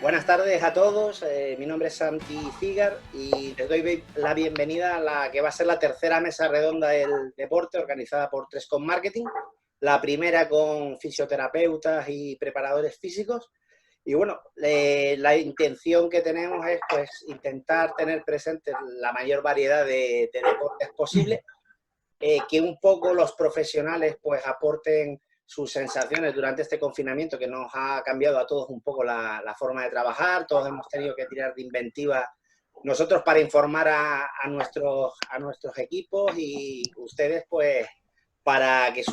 Buenas tardes a todos, mi nombre es Santi Cigar y les doy la bienvenida a la que va a ser la tercera mesa redonda del deporte organizada por Trescom Marketing, la primera con fisioterapeutas y preparadores físicos. Y bueno, la intención que tenemos es pues intentar tener presente la mayor variedad de deportes posible, que un poco los profesionales pues aporten sus sensaciones durante este confinamiento que nos ha cambiado a todos un poco la forma de trabajar. Todos hemos tenido que tirar de inventiva nosotros para informar a nuestros equipos y ustedes pues para que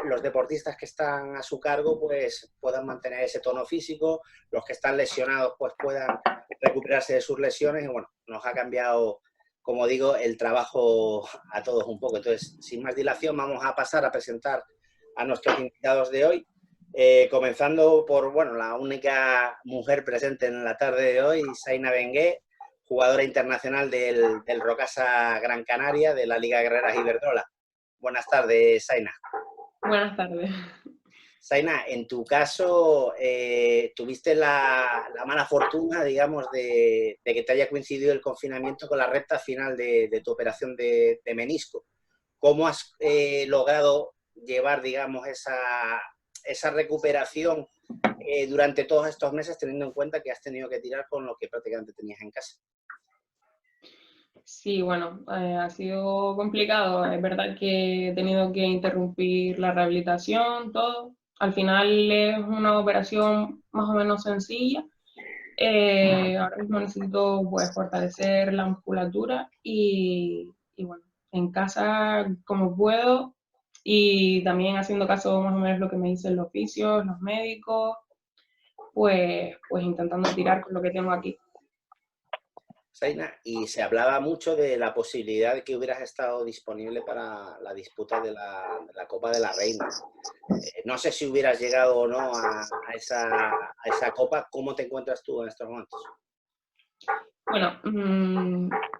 los deportistas que están a su cargo pues puedan mantener ese tono físico, los que están lesionados pues puedan recuperarse de sus lesiones y bueno, nos ha cambiado, como digo, el trabajo a todos un poco. Entonces, sin más dilación, vamos a pasar a presentar a nuestros invitados de hoy, comenzando por, bueno, la única mujer presente en la tarde de hoy, Zaina Bengué, jugadora internacional del Rocasa Gran Canaria, de la Liga Guerreras Iberdrola. Buenas tardes, Zaina. Buenas tardes. Zaina, en tu caso, tuviste la mala fortuna, digamos, de que te haya coincidido el confinamiento con la recta final de tu operación de menisco. ¿Cómo has logrado llevar, digamos, esa recuperación durante todos estos meses, teniendo en cuenta que has tenido que tirar con lo que prácticamente tenías en casa? Sí, bueno, ha sido complicado. Es verdad que he tenido que interrumpir la rehabilitación, todo. Al final es una operación más o menos sencilla. Ahora mismo necesito pues, fortalecer la musculatura y bueno, en casa como puedo y también haciendo caso más o menos lo que me dicen los fisios, los médicos, pues intentando tirar con lo que tengo aquí. Zaina, y se hablaba mucho de la posibilidad de que hubieras estado disponible para la disputa de la Copa de la Reina. No sé si hubieras llegado o no a esa Copa. ¿Cómo te encuentras tú en estos momentos? Bueno,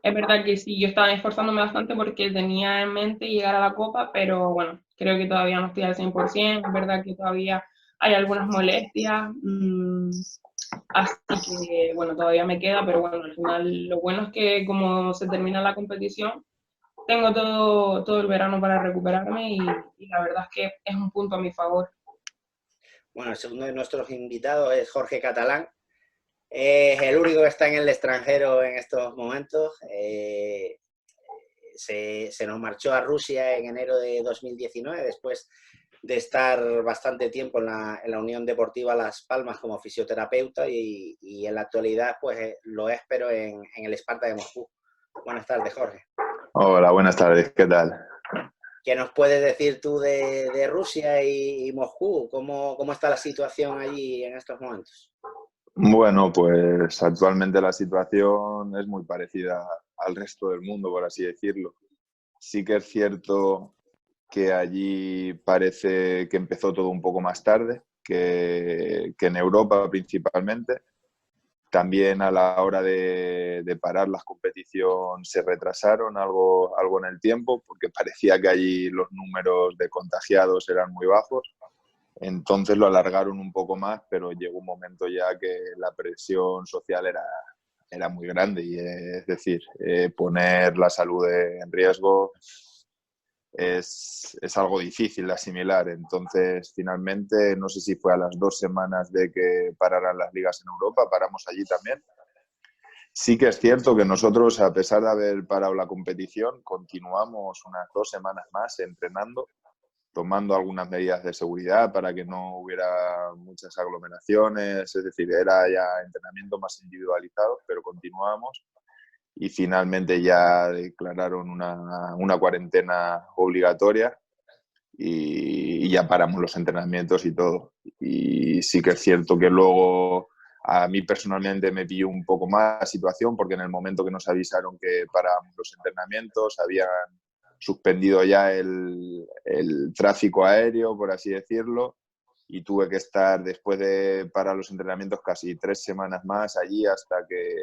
es verdad que sí, yo estaba esforzándome bastante porque tenía en mente llegar a la Copa, pero bueno, creo que todavía no estoy al 100%, es verdad que todavía hay algunas molestias, así que bueno, todavía me queda, pero bueno, al final lo bueno es que como se termina la competición, tengo todo el verano para recuperarme y la verdad es que es un punto a mi favor. Bueno, el segundo de nuestros invitados es Jorge Catalán. Es el único que está en el extranjero en estos momentos. Se nos marchó a Rusia en enero de 2019, después de estar bastante tiempo en la Unión Deportiva Las Palmas como fisioterapeuta y en la actualidad pues lo es, pero en el Esparta de Moscú. Buenas tardes, Jorge. Hola, buenas tardes, ¿qué tal? ¿Qué nos puedes decir tú de Rusia y Moscú? ¿Cómo está la situación allí en estos momentos? Bueno, pues actualmente la situación es muy parecida al resto del mundo, por así decirlo. Sí que es cierto que allí parece que empezó todo un poco más tarde que en Europa principalmente. También a la hora de parar las competiciones se retrasaron algo en el tiempo porque parecía que allí los números de contagiados eran muy bajos. Entonces lo alargaron un poco más, pero llegó un momento ya que la presión social era muy grande. Y es decir, poner la salud en riesgo es algo difícil de asimilar. Entonces, finalmente, no sé si fue a las 2 semanas de que pararan las ligas en Europa, paramos allí también. Sí que es cierto que nosotros, a pesar de haber parado la competición, continuamos unas 2 semanas más entrenando, tomando algunas medidas de seguridad para que no hubiera muchas aglomeraciones, es decir, era ya entrenamiento más individualizado, pero continuamos y finalmente ya declararon una cuarentena obligatoria y ya paramos los entrenamientos y todo. Y sí que es cierto que luego a mí personalmente me pilló un poco más la situación porque en el momento que nos avisaron que parábamos los entrenamientos habían suspendido ya el tráfico aéreo, por así decirlo, y tuve que estar después de parar los entrenamientos casi 3 semanas más allí hasta que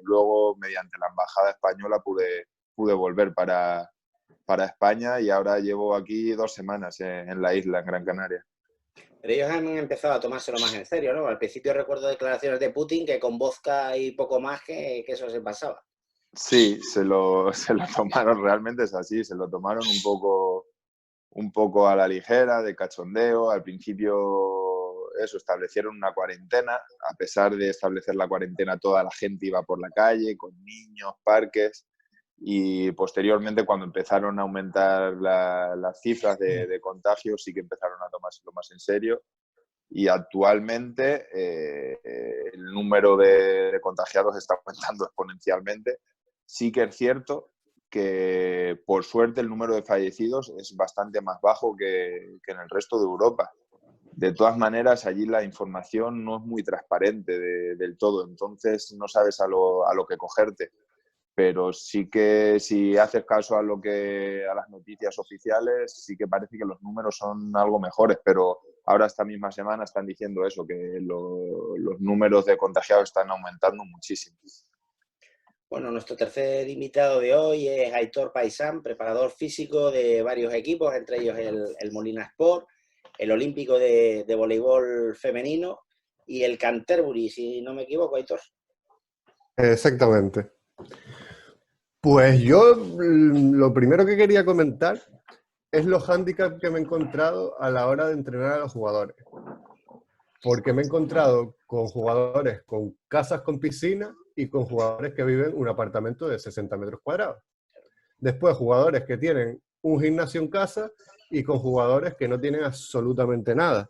luego mediante la embajada española pude volver para España y ahora llevo aquí 2 semanas en la isla, en Gran Canaria. Pero ellos han empezado a tomárselo más en serio, ¿no? Al principio recuerdo declaraciones de Putin que con vodka y poco más que eso se pasaba. Sí, se lo tomaron, realmente es así, se lo tomaron un poco a la ligera, de cachondeo. Al principio, eso, establecieron una cuarentena. A pesar de establecer la cuarentena, toda la gente iba por la calle, con niños, parques. Y posteriormente, cuando empezaron a aumentar las cifras de contagios, sí que empezaron a tomárselo más en serio. Y actualmente el número de contagiados está aumentando exponencialmente. Sí que es cierto que, por suerte, el número de fallecidos es bastante más bajo que en el resto de Europa. De todas maneras, allí la información no es muy transparente del todo, entonces no sabes a lo que cogerte. Pero sí que si haces caso a las noticias oficiales, sí que parece que los números son algo mejores, pero ahora esta misma semana están diciendo eso, que los números de contagiados están aumentando muchísimo. Bueno, nuestro tercer invitado de hoy es Aitor Paisán, preparador físico de varios equipos, entre ellos el Molina Sport, el Olímpico de voleibol femenino y el Canterbury, si no me equivoco, Aitor. Exactamente. Pues yo lo primero que quería comentar es los hándicaps que me he encontrado a la hora de entrenar a los jugadores. Porque me he encontrado con jugadores con casas con piscina y con jugadores que viven en un apartamento de 60 metros cuadrados. Después, jugadores que tienen un gimnasio en casa y con jugadores que no tienen absolutamente nada.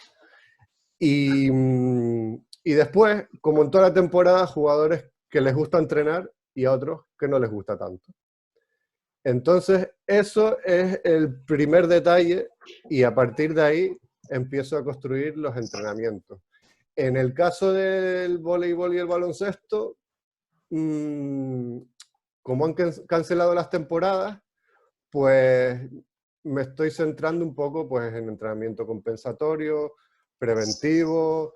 Y después, como en toda la temporada, jugadores que les gusta entrenar y a otros que no les gusta tanto. Entonces, eso es el primer detalle y a partir de ahí empiezo a construir los entrenamientos. En el caso del voleibol y el baloncesto, como han cancelado las temporadas, pues me estoy centrando un poco pues, en entrenamiento compensatorio, preventivo,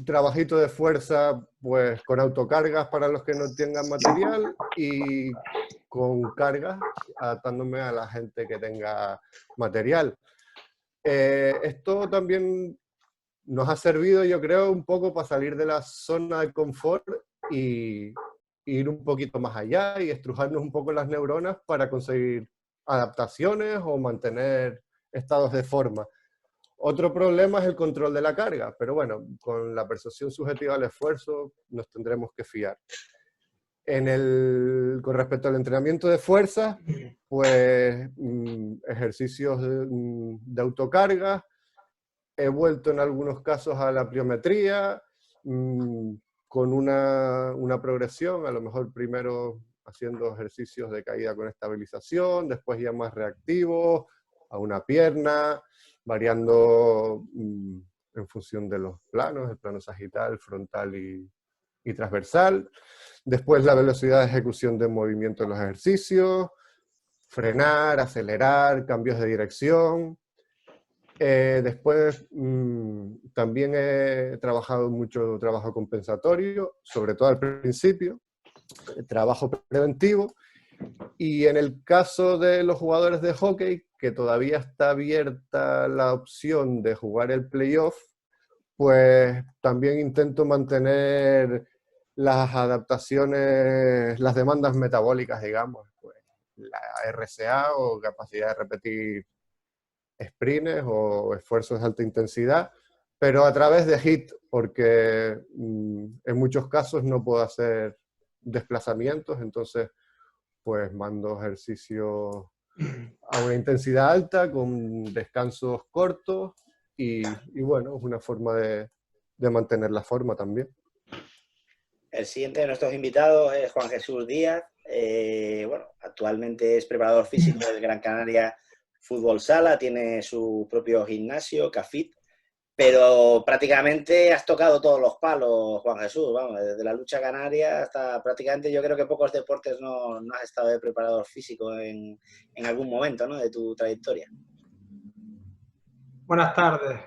trabajito de fuerza pues con autocargas para los que no tengan material y con cargas adaptándome a la gente que tenga material. Esto también nos ha servido, yo creo, un poco para salir de la zona de confort y ir un poquito más allá y estrujarnos un poco las neuronas para conseguir adaptaciones o mantener estados de forma. Otro problema es el control de la carga, pero bueno, con la percepción subjetiva del esfuerzo nos tendremos que fiar. Con respecto al entrenamiento de fuerza, pues ejercicios de autocarga. He vuelto en algunos casos a la pliometría, con una progresión, a lo mejor primero haciendo ejercicios de caída con estabilización, después ya más reactivos, a una pierna, variando en función de los planos, el plano sagital, frontal y transversal. Después la velocidad de ejecución de movimiento en los ejercicios, frenar, acelerar, cambios de dirección. Después también he trabajado mucho trabajo compensatorio, sobre todo al principio, trabajo preventivo, y en el caso de los jugadores de hockey, que todavía está abierta la opción de jugar el playoff, pues también intento mantener las adaptaciones, las demandas metabólicas, digamos, pues, la RCA o capacidad de repetir sprints o esfuerzos de alta intensidad, pero a través de HIIT, porque en muchos casos no puedo hacer desplazamientos, entonces pues mando ejercicios a una intensidad alta, con descansos cortos, y bueno, es una forma de mantener la forma también. El siguiente de nuestros invitados es Juan Jesús Díaz. Bueno, actualmente es preparador físico del Gran Canaria Fútbol Sala, tiene su propio gimnasio, CAFIT, pero prácticamente has tocado todos los palos, Juan Jesús, vamos, desde la lucha canaria hasta prácticamente, yo creo que pocos deportes no has estado de preparador físico en algún momento, ¿no?, de tu trayectoria. Buenas tardes.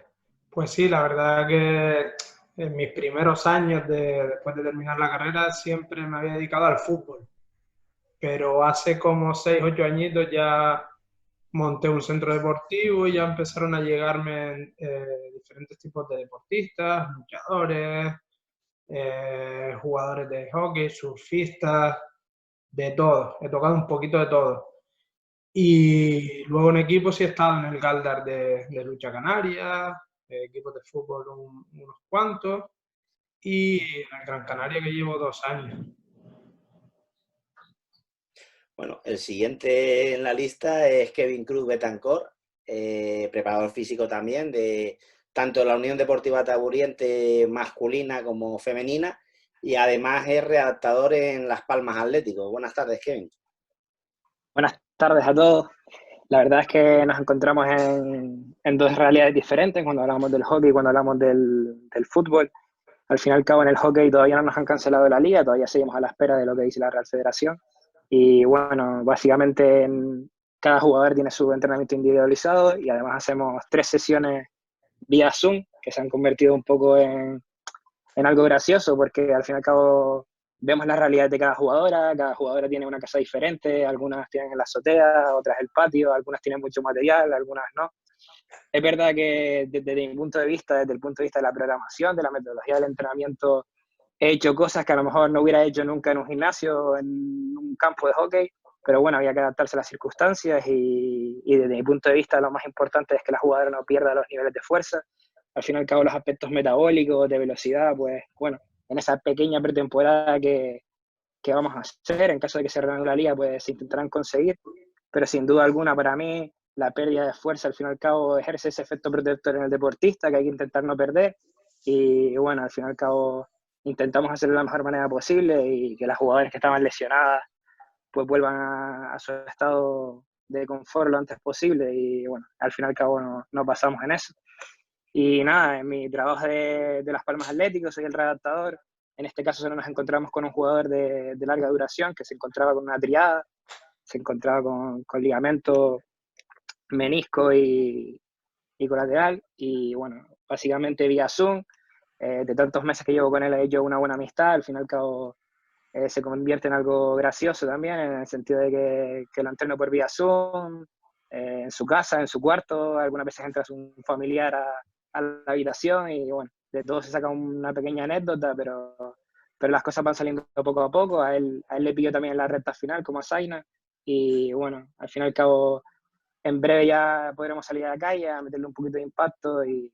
Pues sí, la verdad que en mis primeros años después de terminar la carrera siempre me había dedicado al fútbol, pero hace como 6 o 8 añitos ya monté un centro deportivo y ya empezaron a llegarme diferentes tipos de deportistas, luchadores, jugadores de hockey, surfistas, de todo. He tocado un poquito de todo. Y luego en equipos sí he estado en el Galdar de lucha canaria, equipos de fútbol unos cuantos, y en el Gran Canaria que llevo 2 años. Bueno, el siguiente en la lista es Kevin Cruz Betancor, preparador físico también de tanto la Unión Deportiva Taburiente masculina como femenina, y además es redactador en Las Palmas Atlético. Buenas tardes, Kevin. Buenas tardes a todos. La verdad es que nos encontramos en dos realidades diferentes cuando hablamos del hockey y cuando hablamos del fútbol. Al fin y al cabo, en el hockey todavía no nos han cancelado la liga, todavía seguimos a la espera de lo que dice la Real Federación. Y bueno, básicamente cada jugador tiene su entrenamiento individualizado y además hacemos 3 sesiones vía Zoom, que se han convertido un poco en algo gracioso, porque al fin y al cabo vemos la realidad de cada jugadora tiene una casa diferente, algunas tienen la azotea, otras el patio, algunas tienen mucho material, algunas no. Es verdad que desde mi punto de vista, desde el punto de vista de la programación, de la metodología del entrenamiento, he hecho cosas que a lo mejor no hubiera hecho nunca en un gimnasio, en un campo de hockey, pero bueno, había que adaptarse a las circunstancias y desde mi punto de vista lo más importante es que la jugadora no pierda los niveles de fuerza. Al fin y al cabo los aspectos metabólicos, de velocidad, pues bueno, en esa pequeña pretemporada que vamos a hacer, en caso de que se reanude la liga, pues se intentarán conseguir, pero sin duda alguna para mí la pérdida de fuerza al fin y al cabo ejerce ese efecto protector en el deportista que hay que intentar no perder y bueno, al fin y al cabo intentamos hacerlo de la mejor manera posible y que las jugadoras que estaban lesionadas pues vuelvan a su estado de confort lo antes posible y bueno, al fin y al cabo no pasamos en eso. Y nada, en mi trabajo de Las Palmas Atlético soy el redactador. En este caso solo nos encontramos con un jugador de larga duración que se encontraba con una triada, se encontraba con ligamento, menisco y colateral. Y bueno, básicamente vía Zoom, de tantos meses que llevo con él he hecho una buena amistad. Al fin y al cabo se convierte en algo gracioso también, en el sentido de que lo entreno por vía Zoom, en su casa, en su cuarto. Algunas veces entra un familiar a la habitación y bueno, de todo se saca una pequeña anécdota, pero las cosas van saliendo poco a poco. A él le pilló también en la recta final como a Zaina y bueno, al fin y al cabo en breve ya podremos salir a la calle a meterle un poquito de impacto y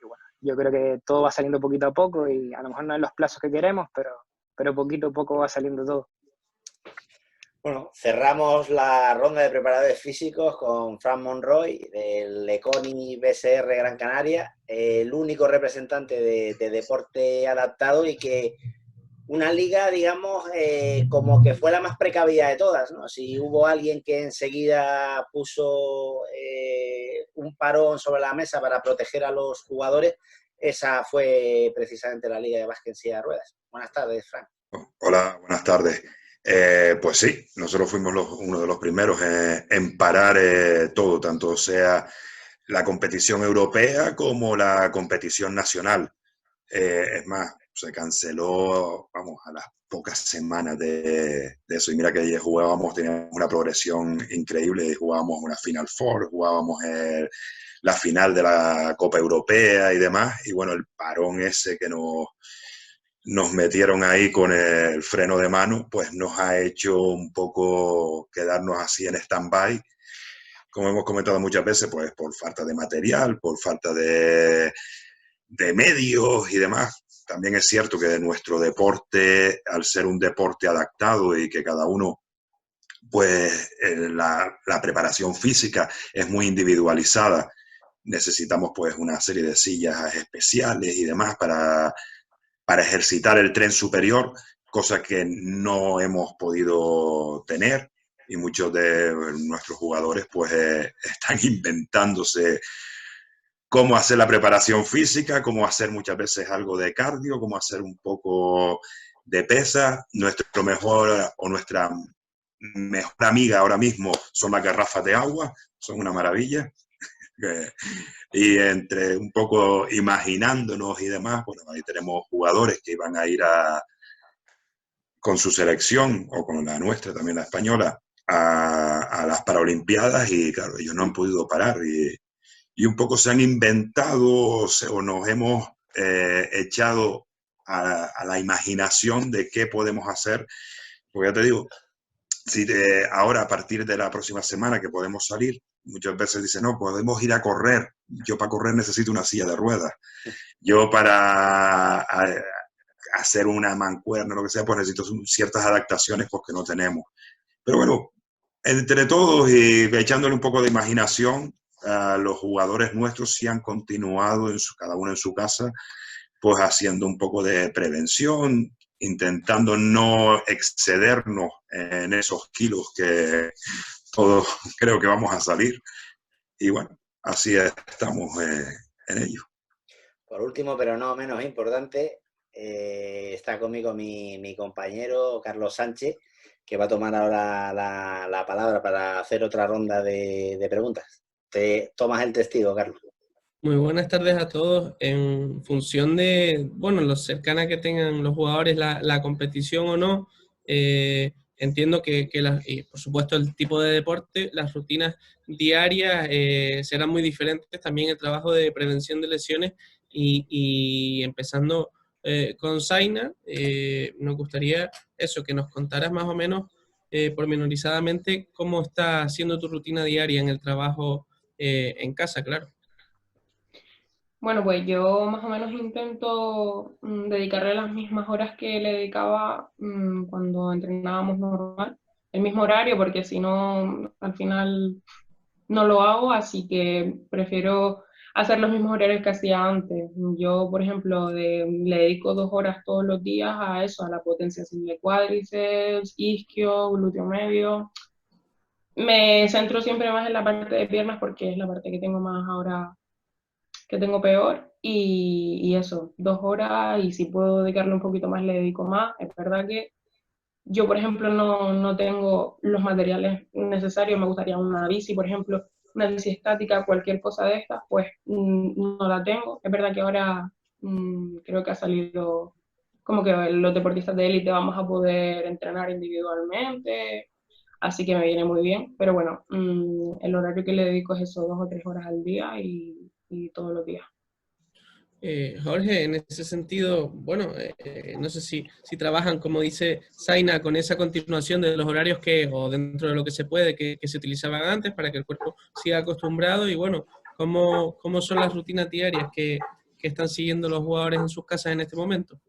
bueno, yo creo que todo va saliendo poquito a poco y a lo mejor no en los plazos que queremos, pero poquito a poco va saliendo todo. Bueno, cerramos la ronda de preparadores físicos con Fran Monroy del Leconi BSR Gran Canaria, el único representante de deporte adaptado y que una liga, digamos, como que fue la más precavida de todas, ¿no? Si hubo alguien que enseguida puso un parón sobre la mesa para proteger a los jugadores, esa fue precisamente la Liga de Básquet en silla de ruedas. Buenas tardes, Fran. Hola, buenas tardes. Pues sí, nosotros fuimos uno de los primeros en parar todo, tanto sea la competición europea como la competición nacional. Es más, se canceló, vamos, a las pocas semanas de eso. Y mira que ayer jugábamos, teníamos una progresión increíble, jugábamos una Final Four, jugábamos la final de la Copa Europea y demás. Y bueno, el parón ese que nos metieron ahí con el freno de mano, pues nos ha hecho un poco quedarnos así en stand-by. Como hemos comentado muchas veces, pues por falta de material, por falta de medios y demás. También es cierto que nuestro deporte, al ser un deporte adaptado y que cada uno, pues la preparación física es muy individualizada, necesitamos pues una serie de sillas especiales y demás para ejercitar el tren superior, cosa que no hemos podido tener y muchos de nuestros jugadores pues están inventándose cómo hacer la preparación física, cómo hacer muchas veces algo de cardio, cómo hacer un poco de pesa. Nuestro mejor o nuestra mejor amiga ahora mismo son las garrafas de agua, son una maravilla. Y entre un poco imaginándonos y demás, bueno, ahí tenemos jugadores que iban a ir con su selección o con la nuestra, también la española, a las Paralimpiadas y claro, ellos no han podido parar y un poco se han inventado o nos hemos echado a la imaginación de qué podemos hacer. Porque ya te digo, si ahora a partir de la próxima semana que podemos salir, muchas veces dicen, no, podemos ir a correr. Yo para correr necesito una silla de ruedas. Yo para hacer una mancuerna, lo que sea, pues necesito ciertas adaptaciones pues, que no tenemos. Pero bueno, entre todos y echándole un poco de imaginación, los jugadores nuestros sí han continuado, cada uno en su casa, pues haciendo un poco de prevención, intentando no excedernos en esos kilos que todos creo que vamos a salir. Y bueno, así estamos en ello. Por último, pero no menos importante, está conmigo mi compañero Carlos Sánchez, que va a tomar ahora la palabra para hacer otra ronda de preguntas. Te tomas el testigo, Carlos. Muy buenas tardes a todos. En función de, bueno, lo cercana que tengan los jugadores la competición o no, entiendo que y por supuesto el tipo de deporte, las rutinas diarias serán muy diferentes. También el trabajo de prevención de lesiones y empezando con Zaina, nos gustaría eso, que nos contaras más o menos pormenorizadamente cómo está siendo tu rutina diaria en el trabajo en casa, claro. Bueno, pues yo más o menos intento dedicarle las mismas horas que le dedicaba cuando entrenábamos normal, el mismo horario, porque si no, al final no lo hago, así que prefiero hacer los mismos horarios que hacía antes. Yo, por ejemplo, le dedico 2 horas todos los días a eso, a la potenciación de cuádriceps, isquio, glúteo medio. Me centro siempre más en la parte de piernas porque es la parte que tengo más ahora, que tengo peor, y eso, 2 horas, y si puedo dedicarle un poquito más, le dedico más. Es verdad que yo, por ejemplo, no tengo los materiales necesarios, me gustaría una bici, por ejemplo, una bici estática, cualquier cosa de estas, pues no la tengo. Es verdad que ahora creo que ha salido como que los deportistas de élite vamos a poder entrenar individualmente, así que me viene muy bien, pero bueno, el horario que le dedico es eso, 2 o 3 horas al día y todos los días. Jorge, en ese sentido, bueno, no sé si trabajan, como dice Zaina, con esa continuación de los horarios o dentro de lo que se puede, que se utilizaban antes para que el cuerpo siga acostumbrado y bueno, cómo son las rutinas diarias que están siguiendo los jugadores en sus casas en este momento.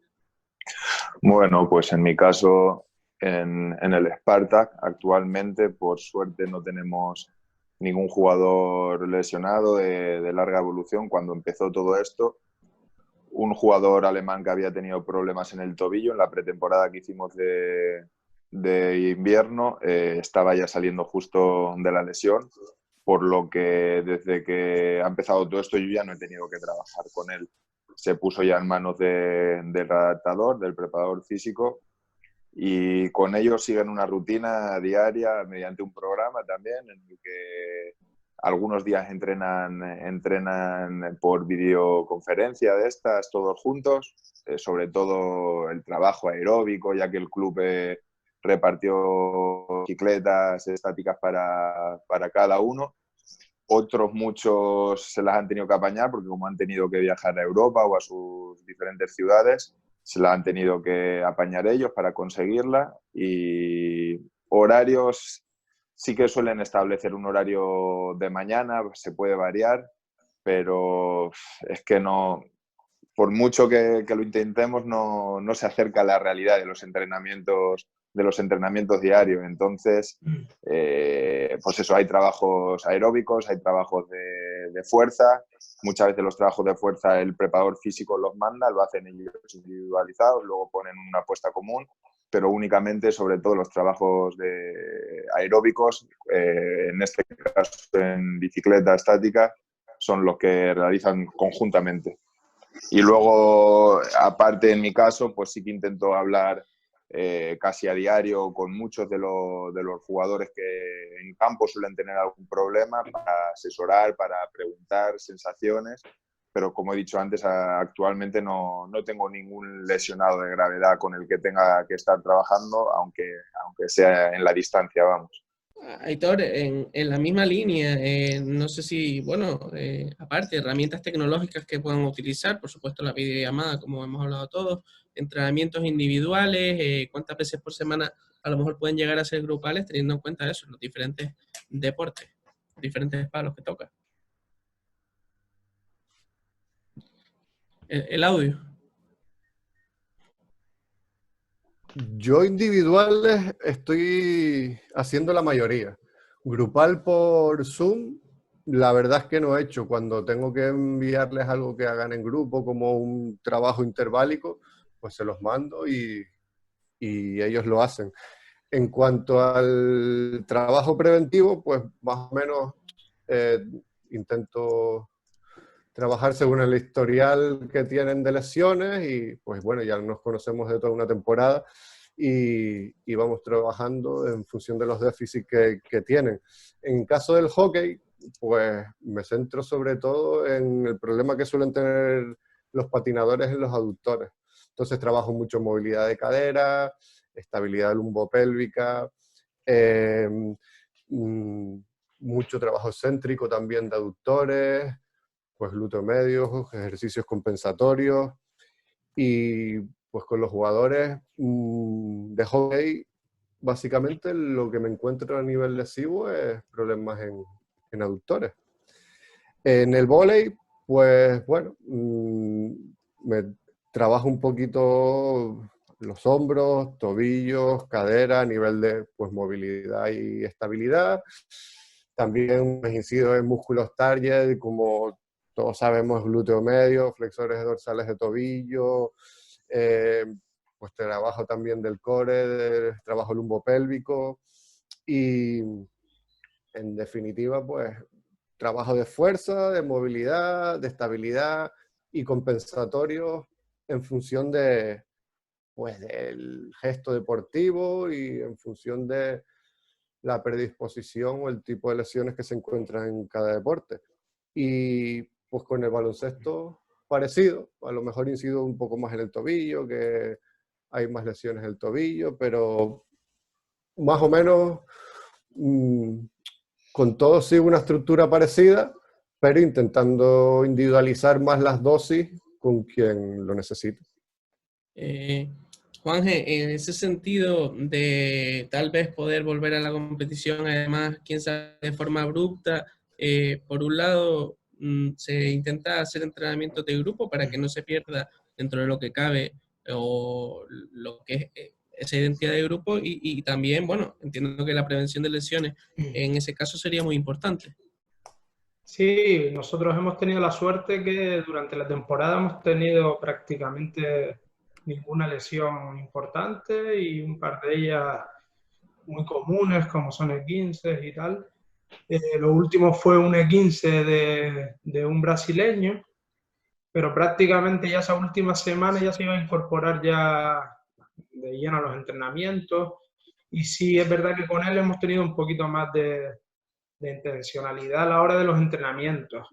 Bueno, pues en mi caso, en el Spartak, actualmente, por suerte, no tenemos ningún jugador lesionado de larga evolución. Cuando empezó todo esto, un jugador alemán que había tenido problemas en el tobillo en la pretemporada que hicimos de invierno, estaba ya saliendo justo de la lesión, por lo que desde que ha empezado todo esto yo ya no he tenido que trabajar con él. Se puso ya en manos del adaptador, del preparador físico, y con ellos siguen una rutina diaria mediante un programa también en el que algunos días entrenan por videoconferencia de estas, todos juntos, sobre todo el trabajo aeróbico, ya que el club repartió bicicletas estáticas para cada uno. Otros muchos se las han tenido que apañar porque como han tenido que viajar a Europa o a sus diferentes ciudades, se las han tenido que apañar ellos para conseguirla. Y horarios sí que suelen establecer un horario de mañana, se puede variar, pero es que no, por mucho que lo intentemos, no se acerca a la realidad de los entrenamientos diarios. Entonces, pues eso, hay trabajos aeróbicos, hay trabajos de fuerza. Muchas veces los trabajos de fuerza el preparador físico los manda, lo hacen ellos individualizados, luego ponen una apuesta común, pero únicamente, sobre todo, los trabajos aeróbicos, en este caso en bicicleta estática, son los que realizan conjuntamente. Y luego, aparte en mi caso, pues sí que intento hablar casi a diario con muchos de los jugadores que en campo suelen tener algún problema para asesorar, para preguntar sensaciones, pero como he dicho antes, actualmente no tengo ningún lesionado de gravedad con el que tenga que estar trabajando, aunque sea en la distancia, vamos. Aitor, en la misma línea, no sé si, bueno, aparte, herramientas tecnológicas que puedan utilizar, por supuesto la videollamada, como hemos hablado todos, entrenamientos individuales, cuántas veces por semana a lo mejor pueden llegar a ser grupales, teniendo en cuenta eso, los diferentes deportes, diferentes palos que toca. El audio. Yo individuales estoy haciendo la mayoría. Grupal por Zoom, la verdad es que no he hecho. Cuando tengo que enviarles algo que hagan en grupo, como un trabajo interválico, pues se los mando y ellos lo hacen. En cuanto al trabajo preventivo, pues más o menos intento trabajar según el historial que tienen de lesiones y pues bueno, ya nos conocemos de toda una temporada y vamos trabajando en función de los déficits que tienen. En caso del hockey, pues me centro sobre todo en el problema que suelen tener los patinadores en los aductores. Entonces trabajo mucho movilidad de cadera, estabilidad lumbopélvica, mucho trabajo céntrico también de aductores, pues glúteo medio, ejercicios compensatorios y pues con los jugadores de hockey básicamente lo que me encuentro a nivel lesivo es problemas en aductores. En el vóley, pues bueno, me trabajo un poquito los hombros, tobillos, cadera, a nivel de pues, movilidad y estabilidad. También me incido en músculos target, como todos sabemos, glúteo medio, flexores dorsales de tobillo, pues trabajo también del core, trabajo lumbopélvico y en definitiva, pues trabajo de fuerza, de movilidad, de estabilidad y compensatorios en función de, pues, del gesto deportivo y en función de la predisposición o el tipo de lesiones que se encuentran en cada deporte. Y pues con el baloncesto parecido, a lo mejor incido un poco más en el tobillo, que hay más lesiones en el tobillo, pero más o menos con todo sigo una estructura parecida, pero intentando individualizar más las dosis con quien lo necesite. Juanje, en ese sentido de tal vez poder volver a la competición, además, quién sabe, de forma abrupta, por un lado, se intenta hacer entrenamientos de grupo para que no se pierda dentro de lo que cabe o lo que es esa identidad de grupo y también, bueno, entiendo que la prevención de lesiones en ese caso sería muy importante. Sí, nosotros hemos tenido la suerte que durante la temporada hemos tenido prácticamente ninguna lesión importante y un par de ellas muy comunes como son E15 y tal. Lo último fue un E15 de un brasileño, pero prácticamente ya esa última semana ya se iba a incorporar ya de lleno a los entrenamientos y sí es verdad que con él hemos tenido un poquito más de intencionalidad a la hora de los entrenamientos.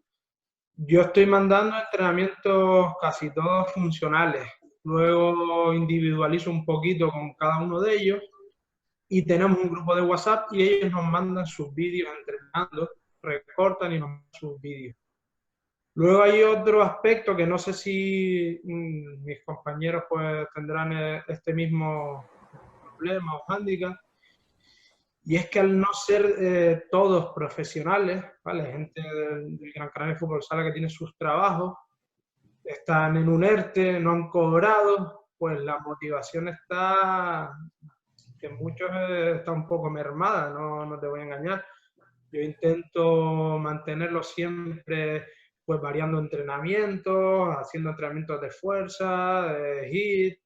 Yo estoy mandando entrenamientos casi todos funcionales, luego individualizo un poquito con cada uno de ellos y tenemos un grupo de WhatsApp y ellos nos mandan sus vídeos entrenando, recortan y nos mandan sus vídeos. Luego hay otro aspecto que no sé si mis compañeros pues tendrán este mismo problema o hándicap, y es que al no ser todos profesionales, ¿vale? Gente del Gran Canaria Fútbol Sala que tiene sus trabajos, están en un ERTE, no han cobrado, pues la motivación está, que muchos está un poco mermada, no te voy a engañar. Yo intento mantenerlo siempre pues variando entrenamientos, haciendo entrenamientos de fuerza, de HIIT,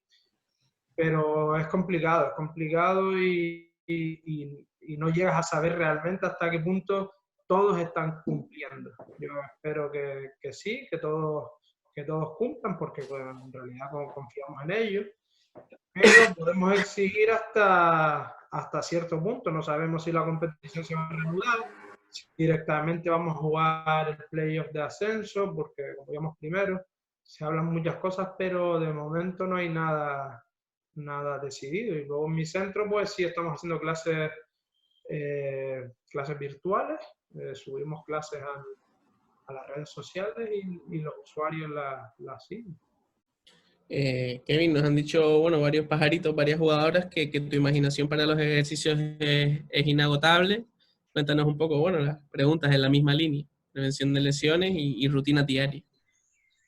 pero es complicado y no llegas a saber realmente hasta qué punto todos están cumpliendo. Yo espero que sí, que todos cumplan, porque pues, en realidad confiamos en ellos, pero podemos exigir hasta cierto punto. No sabemos si la competición se va a reanudar, si directamente vamos a jugar el playoff de ascenso, porque como íbamos primero, se hablan muchas cosas, pero de momento no hay nada decidido. Y luego en mi centro, pues sí estamos haciendo clases clases virtuales, subimos clases a las redes sociales y los usuarios las siguen. Kevin, nos han dicho, bueno, varios pajaritos, varias jugadoras, que tu imaginación para los ejercicios es inagotable. Cuéntanos un poco, bueno, las preguntas en la misma línea, prevención de lesiones y rutina diaria.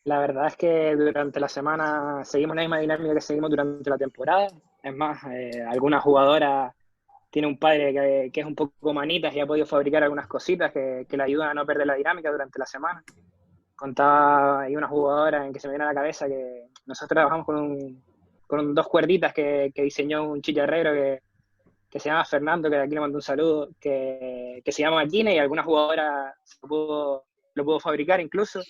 La verdad es que durante la semana seguimos la misma dinámica que seguimos durante la temporada. Es más, alguna jugadora tiene un padre que es un poco manitas y ha podido fabricar algunas cositas que le ayudan a no perder la dinámica durante la semana. Contaba ahí una jugadora en que se me viene a la cabeza que nosotros trabajamos con dos cuerditas que diseñó un chicharrero que se llama Fernando, que de aquí le mando un saludo, que se llama Aquina, y alguna jugadora lo pudo fabricar incluso.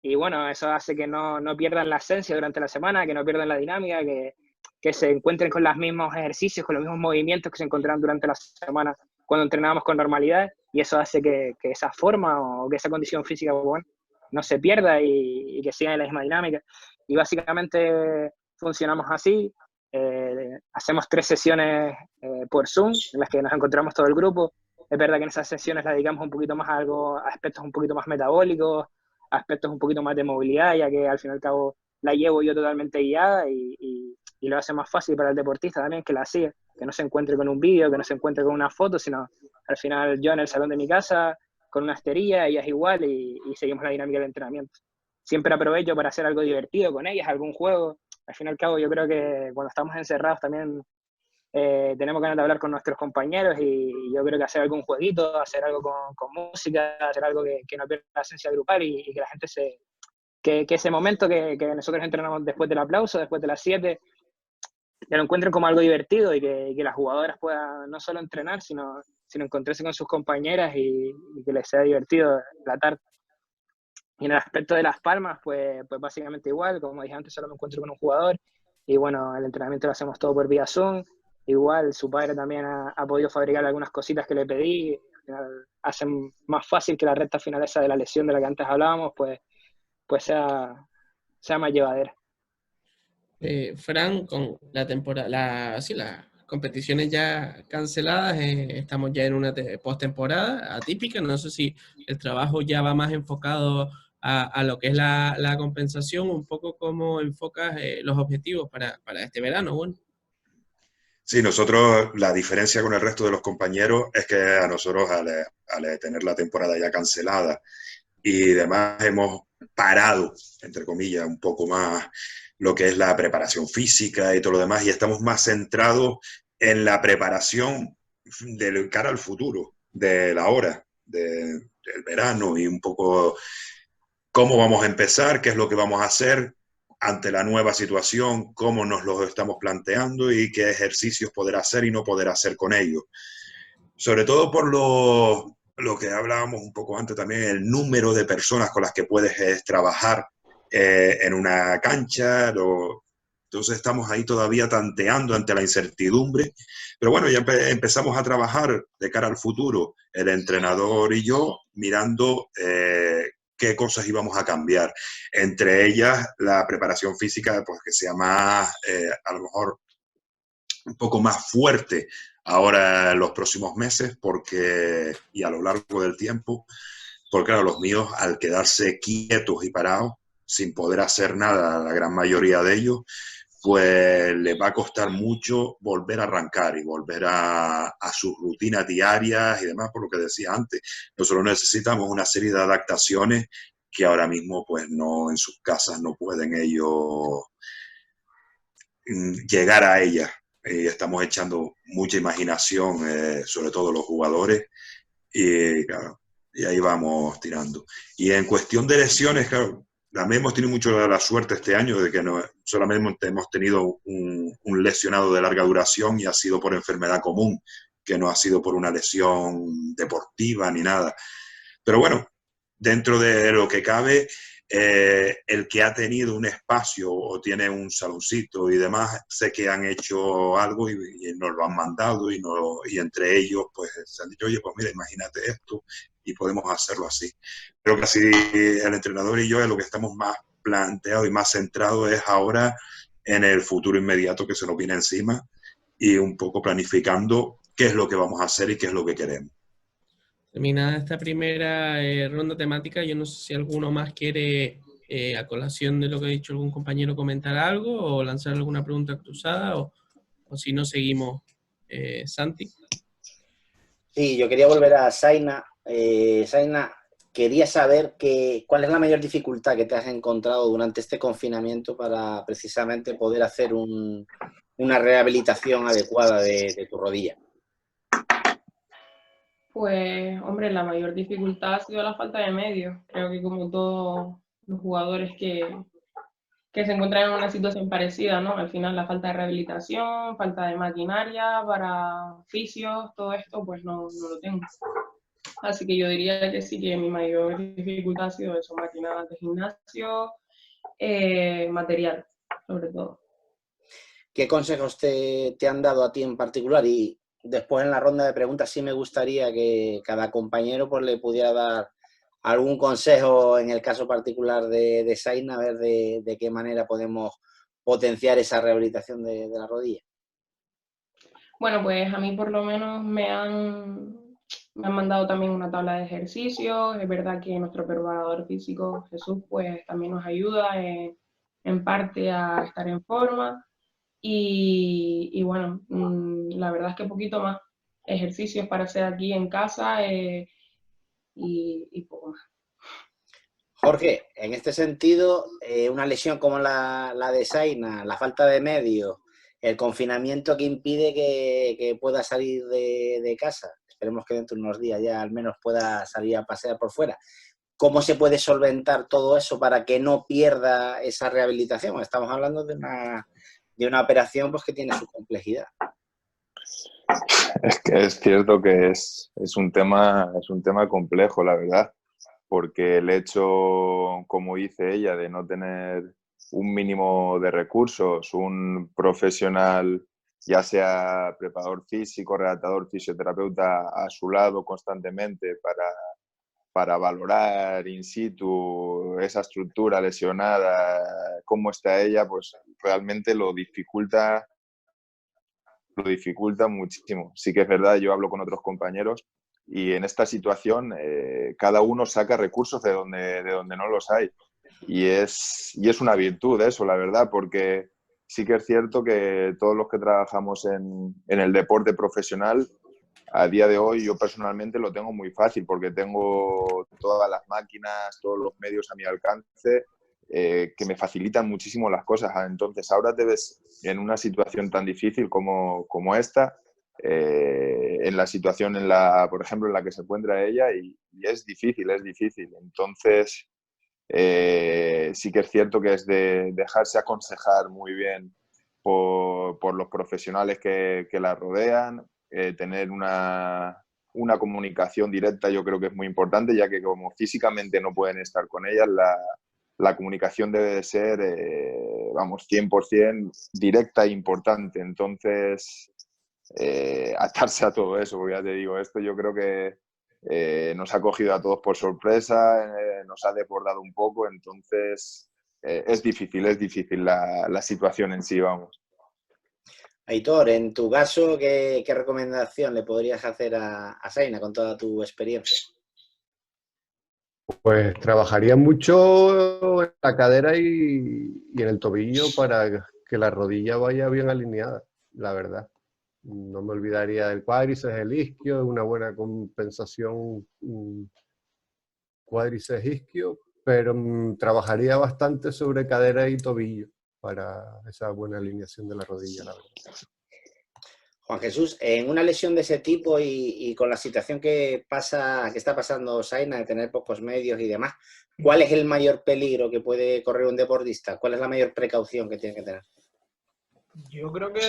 Y bueno, eso hace que no pierdan la esencia durante la semana, que no pierdan la dinámica, que se encuentren con los mismos ejercicios, con los mismos movimientos que se encontraron durante la semana cuando entrenábamos con normalidad, y eso hace que esa forma o que esa condición física, bueno, no se pierda y que siga en la misma dinámica. Y básicamente funcionamos así. Hacemos 3 sesiones por Zoom en las que nos encontramos todo el grupo. Es verdad que en esas sesiones la dedicamos un poquito más a aspectos un poquito más metabólicos, aspectos un poquito más de movilidad, ya que al fin y al cabo la llevo yo totalmente guiada y lo hace más fácil para el deportista también que la siga, que no se encuentre con un vídeo, que no se encuentre con una foto, sino al final yo en el salón de mi casa con una esterilla, ella es igual y seguimos la dinámica del entrenamiento. Siempre aprovecho para hacer algo divertido con ellas, algún juego. Al fin y al cabo yo creo que cuando estamos encerrados también tenemos ganas de hablar con nuestros compañeros y yo creo que hacer algún jueguito, hacer algo con música, hacer algo que no pierda la esencia grupal y que la gente que ese momento que nosotros entrenamos después del aplauso, después de las 7, que lo encuentren como algo divertido y que las jugadoras puedan no solo entrenar, sino encontrarse con sus compañeras y que les sea divertido la tarde. Y en el aspecto de las palmas, pues básicamente igual, como dije antes, solo me encuentro con un jugador y bueno, el entrenamiento lo hacemos todo por vía Zoom. Igual su padre también ha podido fabricar algunas cositas que le pedí, al final hacen más fácil que la recta final esa de la lesión de la que antes hablábamos, pues sea más llevadera. Fran, con la temporada, las competiciones ya canceladas, estamos ya en una postemporada atípica. No sé si el trabajo ya va más enfocado a lo que es la compensación, un poco cómo enfocas los objetivos para este verano. Bueno. Sí, nosotros, la diferencia con el resto de los compañeros es que a nosotros, al tener la temporada ya cancelada y demás, hemos parado, entre comillas, un poco más lo que es la preparación física y todo lo demás, y estamos más centrados en la preparación de cara al futuro, de la hora, del verano, y un poco cómo vamos a empezar, qué es lo que vamos a hacer ante la nueva situación, cómo nos lo estamos planteando y qué ejercicios poder hacer y no poder hacer con ellos. Sobre todo por lo que hablábamos un poco antes también, el número de personas con las que puedes trabajar en una cancha. Entonces estamos ahí todavía tanteando ante la incertidumbre. Pero bueno, ya empezamos a trabajar de cara al futuro, el entrenador y yo, mirando qué cosas íbamos a cambiar. Entre ellas, la preparación física, pues que sea más, a lo mejor, un poco más fuerte ahora en los próximos meses y a lo largo del tiempo, porque claro, los míos, al quedarse quietos y parados, sin poder hacer nada, la gran mayoría de ellos, pues les va a costar mucho volver a arrancar y volver a sus rutinas diarias y demás, por lo que decía antes. Nosotros necesitamos una serie de adaptaciones que ahora mismo, pues no, en sus casas no pueden ellos llegar a ellas. Estamos echando mucha imaginación, sobre todo los jugadores, y claro, y ahí vamos tirando. Y en cuestión de lesiones, claro, también hemos tenido mucho la suerte este año de que solamente hemos tenido un lesionado de larga duración y ha sido por enfermedad común, que no ha sido por una lesión deportiva ni nada. Pero bueno, dentro de lo que cabe, el que ha tenido un espacio o tiene un saloncito y demás, sé que han hecho algo y nos lo han mandado y entre ellos pues se han dicho, oye, pues mira, imagínate esto y podemos hacerlo así. Pero casi el entrenador y yo lo que estamos más planteados y más centrados es ahora en el futuro inmediato que se nos viene encima y un poco planificando qué es lo que vamos a hacer y qué es lo que queremos. Terminada esta primera ronda temática, yo no sé si alguno más quiere, a colación de lo que ha dicho algún compañero, comentar algo o lanzar alguna pregunta cruzada, o si no seguimos. Santi. Sí, yo quería volver a Zaina. Zaina, quería saber cuál es la mayor dificultad que te has encontrado durante este confinamiento para precisamente poder hacer una rehabilitación adecuada de tu rodilla. Pues, hombre, la mayor dificultad ha sido la falta de medios. Creo que como todos los jugadores que se encuentran en una situación parecida, ¿no? Al final la falta de rehabilitación, falta de maquinaria para fisios, todo esto, pues no lo tengo. Así que yo diría que sí, que mi mayor dificultad ha sido eso, máquinas de gimnasio, material, sobre todo. ¿Qué consejos te han dado a ti en particular? Y después en la ronda de preguntas sí me gustaría que cada compañero pues, le pudiera dar algún consejo en el caso particular de Zaina, a ver de qué manera podemos potenciar esa rehabilitación de la rodilla. Bueno, pues a mí por lo menos me han mandado también una tabla de ejercicios. Es verdad que nuestro preparador físico, Jesús, pues también nos ayuda en parte a estar en forma. Y bueno, la verdad es que poquito más ejercicios para hacer aquí en casa y poco más. Jorge, en este sentido, una lesión como la de Zaina, la falta de medios, el confinamiento que impide que pueda salir de casa, esperemos que dentro de unos días ya al menos pueda salir a pasear por fuera. ¿Cómo se puede solventar todo eso para que no pierda esa rehabilitación? Estamos hablando de una operación pues, que tiene su complejidad. Es que es cierto que es un tema complejo, la verdad, porque el hecho, como dice ella, de no tener un mínimo de recursos, un profesional, ya sea preparador físico, redactador, fisioterapeuta, a su lado constantemente para valorar in situ esa estructura lesionada, cómo está ella, pues realmente lo dificulta muchísimo. Sí que es verdad, yo hablo con otros compañeros y en esta situación cada uno saca recursos de donde no los hay. Y es una virtud eso, la verdad, porque sí que es cierto que todos los que trabajamos en el deporte profesional, a día de hoy yo personalmente lo tengo muy fácil porque tengo todas las máquinas, todos los medios a mi alcance que me facilitan muchísimo las cosas. Entonces ahora te ves en una situación tan difícil como esta, en la situación por ejemplo, en la que se encuentra ella y es difícil. Entonces sí que es cierto que es de dejarse aconsejar muy bien por los profesionales que la rodean, tener una comunicación directa yo creo que es muy importante, ya que como físicamente no pueden estar con ellas, la comunicación debe de ser, 100% directa e importante. Entonces, atarse a todo eso, porque ya te digo, esto yo creo que nos ha cogido a todos por sorpresa, nos ha desbordado un poco, entonces es difícil la situación en sí, vamos. Aitor, en tu caso, ¿qué recomendación le podrías hacer a Zaina con toda tu experiencia? Pues trabajaría mucho en la cadera y en el tobillo para que la rodilla vaya bien alineada, la verdad. No me olvidaría del cuádriceps, el isquio, una buena compensación cuádriceps isquio, pero trabajaría bastante sobre cadera y tobillo para esa buena alineación de la rodilla, la verdad. Juan Jesús, en una lesión de ese tipo y con la situación que está pasando Zaina, de tener pocos medios y demás, ¿cuál es el mayor peligro que puede correr un deportista? ¿Cuál es la mayor precaución que tiene que tener? Yo creo que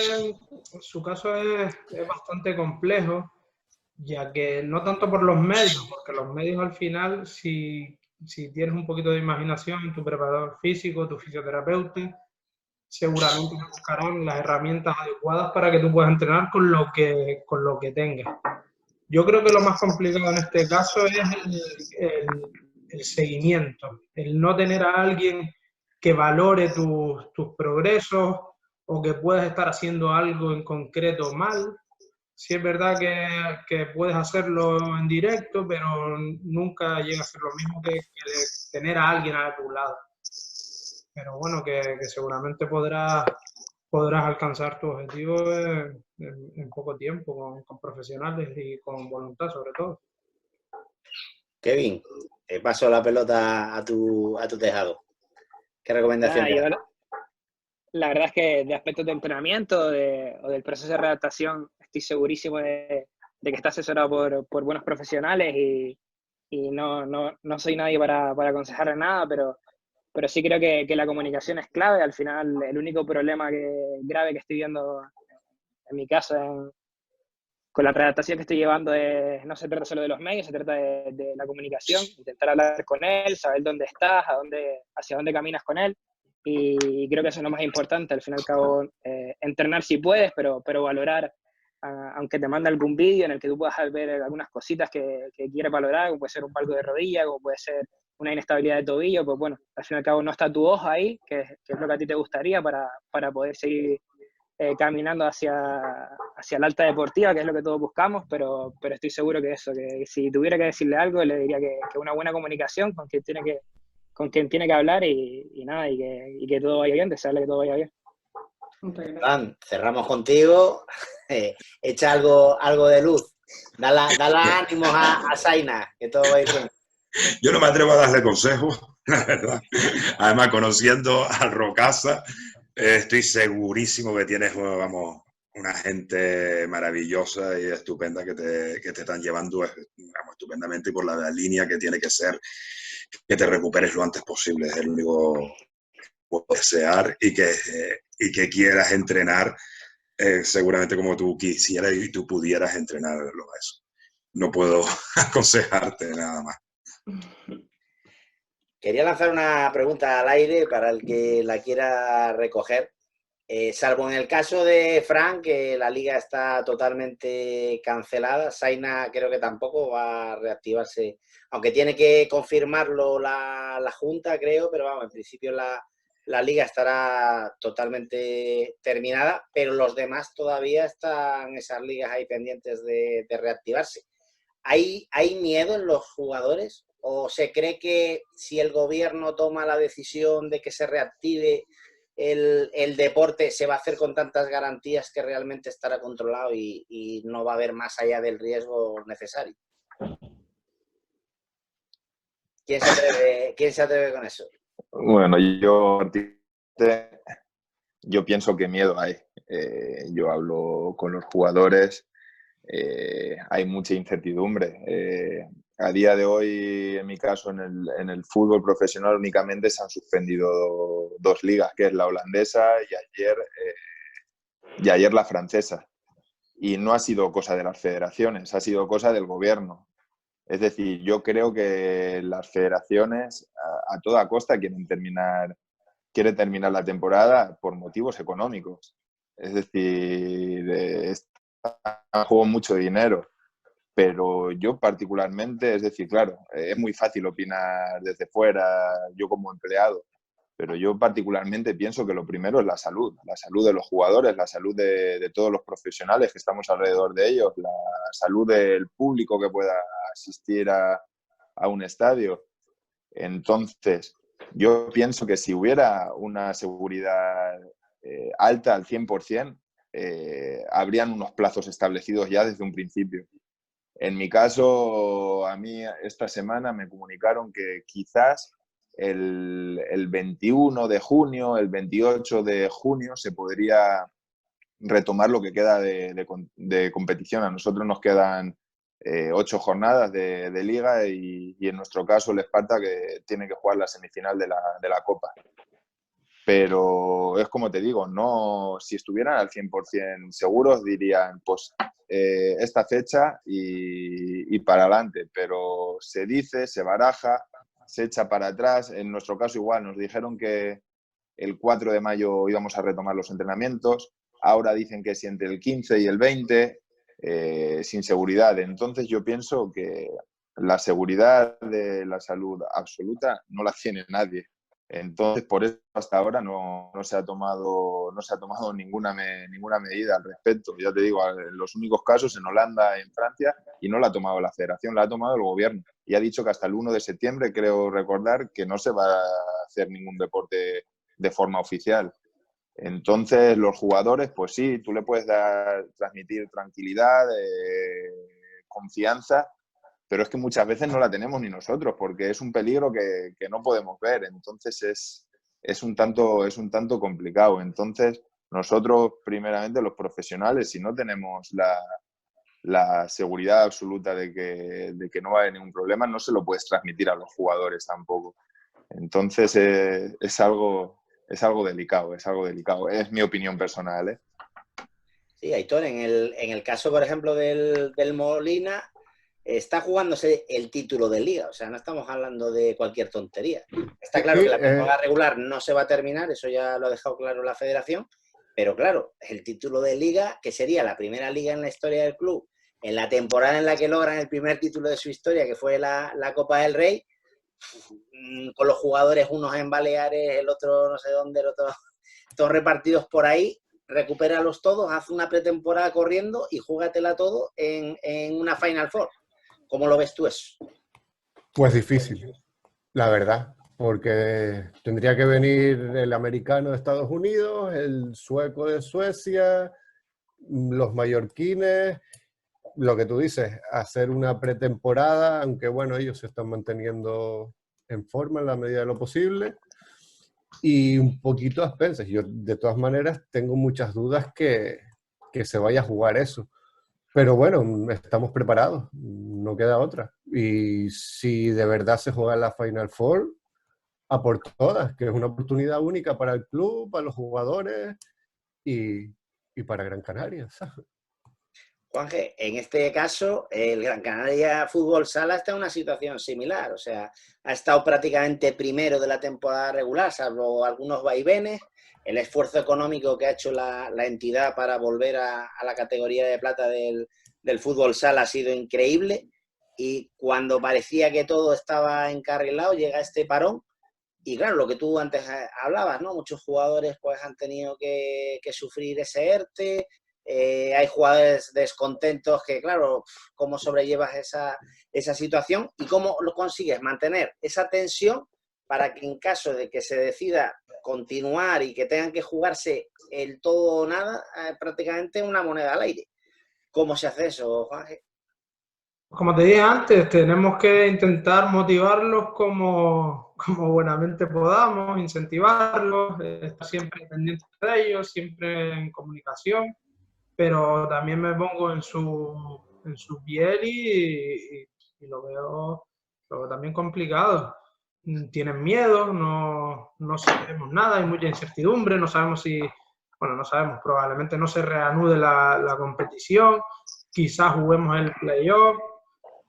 su caso es bastante complejo, ya que no tanto por los medios, porque los medios al final, si tienes un poquito de imaginación, tu preparador físico, tu fisioterapeuta, seguramente te buscarán las herramientas adecuadas para que tú puedas entrenar con lo que tengas. Yo creo que lo más complicado en este caso es el seguimiento, el no tener a alguien que valore tus progresos o que puedas estar haciendo algo en concreto mal, sí es verdad que puedes hacerlo en directo, pero nunca llega a ser lo mismo que tener a alguien a tu lado. Pero bueno, que seguramente podrás alcanzar tu objetivo en poco tiempo, con profesionales y con voluntad sobre todo. Kevin, paso la pelota a tu tejado. ¿Qué recomendación te das? La verdad es que de aspectos de entrenamiento o del proceso de redactación estoy segurísimo de que está asesorado por buenos profesionales y no soy nadie para aconsejar nada, pero sí creo que la comunicación es clave. Al final, el único problema grave que estoy viendo en mi caso con la redactación que estoy llevando no se trata solo de los medios, se trata de la comunicación, intentar hablar con él, saber dónde estás, hacia dónde caminas con él. Y creo que eso es lo más importante. Al fin y al cabo, entrenar si puedes, pero valorar, aunque te mande algún vídeo en el que tú puedas ver algunas cositas que quieres valorar, como puede ser un palco de rodilla, como puede ser una inestabilidad de tobillo, pues bueno, al fin y al cabo no está tu hoja ahí, que es lo que a ti te gustaría para poder seguir caminando hacia la alta deportiva, que es lo que todos buscamos, pero estoy seguro que si tuviera que decirle algo, le diría que una buena comunicación con quien tiene que hablar y nada, y que todo vaya bien, desearle que todo vaya bien. Dan, cerramos contigo. Echa algo de luz. Dale ánimos a Zaina, que todo va a ir bien. Yo no me atrevo a darle consejos, la verdad. Además, conociendo al Rocasa, estoy segurísimo que tienes, vamos, una gente maravillosa y estupenda que te están llevando, vamos, estupendamente por la línea que tiene que ser que te recuperes lo antes posible. Es el único que puedo desear y que quieras entrenar seguramente como tú quisieras y tú pudieras entrenarlo a eso. No puedo aconsejarte nada más. Quería lanzar una pregunta al aire para el que la quiera recoger. Salvo en el caso de Fran, que la liga está totalmente cancelada, Zaina creo que tampoco va a reactivarse, aunque tiene que confirmarlo la Junta, creo, pero vamos, en principio la liga estará totalmente terminada, pero los demás todavía están esas ligas ahí pendientes de reactivarse. ¿Hay miedo en los jugadores? ¿O se cree que si el gobierno toma la decisión de que se reactive el deporte, se va a hacer con tantas garantías que realmente estará controlado y no va a haber más allá del riesgo necesario? ¿Quién se atreve con eso? Bueno, yo pienso que miedo hay. Yo hablo con los jugadores, hay mucha incertidumbre. A día de hoy, en mi caso, en el fútbol profesional únicamente se han suspendido 2 ligas, que es la holandesa y ayer la francesa. Y no ha sido cosa de las federaciones, ha sido cosa del gobierno. Es decir, yo creo que las federaciones a toda costa quieren terminar la temporada por motivos económicos. Es decir, está en juego mucho dinero. Pero yo particularmente, es decir, claro, es muy fácil opinar desde fuera, yo como empleado, pero yo particularmente pienso que lo primero es la salud de los jugadores, la salud de todos los profesionales que estamos alrededor de ellos, la salud del público que pueda asistir a un estadio. Entonces, yo pienso que si hubiera una seguridad alta al 100%, habrían unos plazos establecidos ya desde un principio. En mi caso, a mí esta semana me comunicaron que quizás el 21 de junio, el 28 de junio se podría retomar lo que queda de competición. A nosotros nos quedan 8 jornadas de liga y en nuestro caso el Esparta que tiene que jugar la semifinal de la Copa. Pero es como te digo, no, si estuvieran al 100% seguros dirían, pues esta fecha y para adelante, pero se dice, se baraja, se echa para atrás. En nuestro caso igual nos dijeron que el 4 de mayo íbamos a retomar los entrenamientos, ahora dicen que si entre el 15 y el 20, sin seguridad. Entonces yo pienso que la seguridad de la salud absoluta no la tiene nadie. Entonces, por eso hasta ahora no se ha tomado ninguna medida al respecto. Ya te digo, en los únicos casos en Holanda, en Francia, y no la ha tomado la federación, la ha tomado el gobierno. Y ha dicho que hasta el 1 de septiembre, creo recordar, que no se va a hacer ningún deporte de forma oficial. Entonces, los jugadores, pues sí, tú le puedes transmitir tranquilidad, confianza, pero es que muchas veces no la tenemos ni nosotros, porque es un peligro que no podemos ver. Entonces, es un tanto complicado. Entonces, nosotros, primeramente, los profesionales, si no tenemos la seguridad absoluta de que no va a haber ningún problema, no se lo puedes transmitir a los jugadores tampoco. Entonces, es algo delicado, Es mi opinión personal, ¿eh? Sí, Aitor, en el caso, por ejemplo, del Molina, está jugándose el título de Liga, o sea, no estamos hablando de cualquier tontería. Está claro que la temporada regular no se va a terminar, eso ya lo ha dejado claro la federación, pero claro, el título de Liga, que sería la primera Liga en la historia del club, en la temporada en la que logran el primer título de su historia, que fue la Copa del Rey, con los jugadores, unos en Baleares, el otro no sé dónde, el otro, todos repartidos por ahí, recupéralos todos, haz una pretemporada corriendo y júgatela todo en una Final Four. ¿Cómo lo ves tú eso? Pues difícil, la verdad, porque tendría que venir el americano de Estados Unidos, el sueco de Suecia, los mallorquines, lo que tú dices, hacer una pretemporada, aunque bueno, ellos se están manteniendo en forma en la medida de lo posible, y un poquito a expensas. Yo de todas maneras tengo muchas dudas que se vaya a jugar eso. Pero bueno, estamos preparados, no queda otra. Y si de verdad se juega la Final Four, a por todas, que es una oportunidad única para el club, para los jugadores y para Gran Canaria, ¿sabes? Juanje, en este caso, el Gran Canaria Fútbol Sala está en una situación similar, o sea, ha estado prácticamente primero de la temporada regular, salvo algunos vaivenes. El esfuerzo económico que ha hecho la entidad para volver a la categoría de plata del fútbol sala ha sido increíble, y cuando parecía que todo estaba encarrilado llega este parón y claro, lo que tú antes hablabas, ¿no? Muchos jugadores pues han tenido que sufrir ese ERTE, hay jugadores descontentos que claro, ¿cómo sobrellevas esa situación y cómo lo consigues mantener esa tensión para que en caso de que se decida continuar y que tengan que jugarse el todo o nada, prácticamente una moneda al aire? ¿Cómo se hace eso, Juanje? Como te dije antes, tenemos que intentar motivarlos como buenamente podamos, incentivarlos, estar siempre pendientes de ellos, siempre en comunicación, pero también me pongo en su piel y lo veo también complicado. Tienen miedo, no sabemos nada, hay mucha incertidumbre, no sabemos no sabemos, probablemente no se reanude la competición, quizás juguemos el playoff,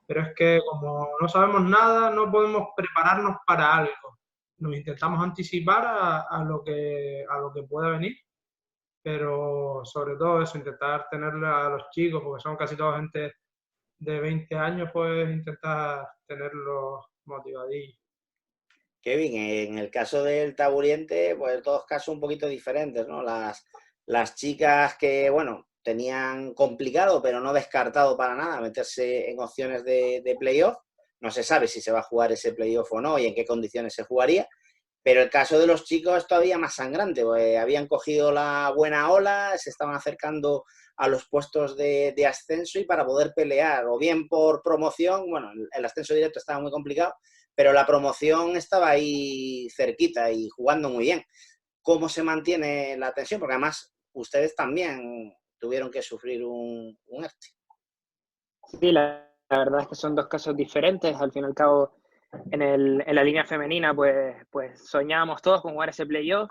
pero es que como no sabemos nada, no podemos prepararnos para algo. Nos intentamos anticipar a lo que pueda venir, pero sobre todo eso, intentar tenerle a los chicos, porque son casi toda gente de 20 años, pues intentar tenerlos motivadillos. Kevin, en el caso del Taburiente, pues todos casos un poquito diferentes, ¿no? Las chicas que, bueno, tenían complicado, pero no descartado para nada meterse en opciones de playoff. No se sabe si se va a jugar ese playoff o no y en qué condiciones se jugaría. Pero el caso de los chicos es todavía más sangrante, pues habían cogido la buena ola, se estaban acercando a los puestos de ascenso y para poder pelear, o bien por promoción, bueno, el ascenso directo estaba muy complicado, pero la promoción estaba ahí cerquita y jugando muy bien. ¿Cómo se mantiene la tensión? Porque además ustedes también tuvieron que sufrir un ERTE. Sí, la verdad es que son dos casos diferentes. Al fin y al cabo, en la línea femenina, pues soñábamos todos con jugar ese playoff.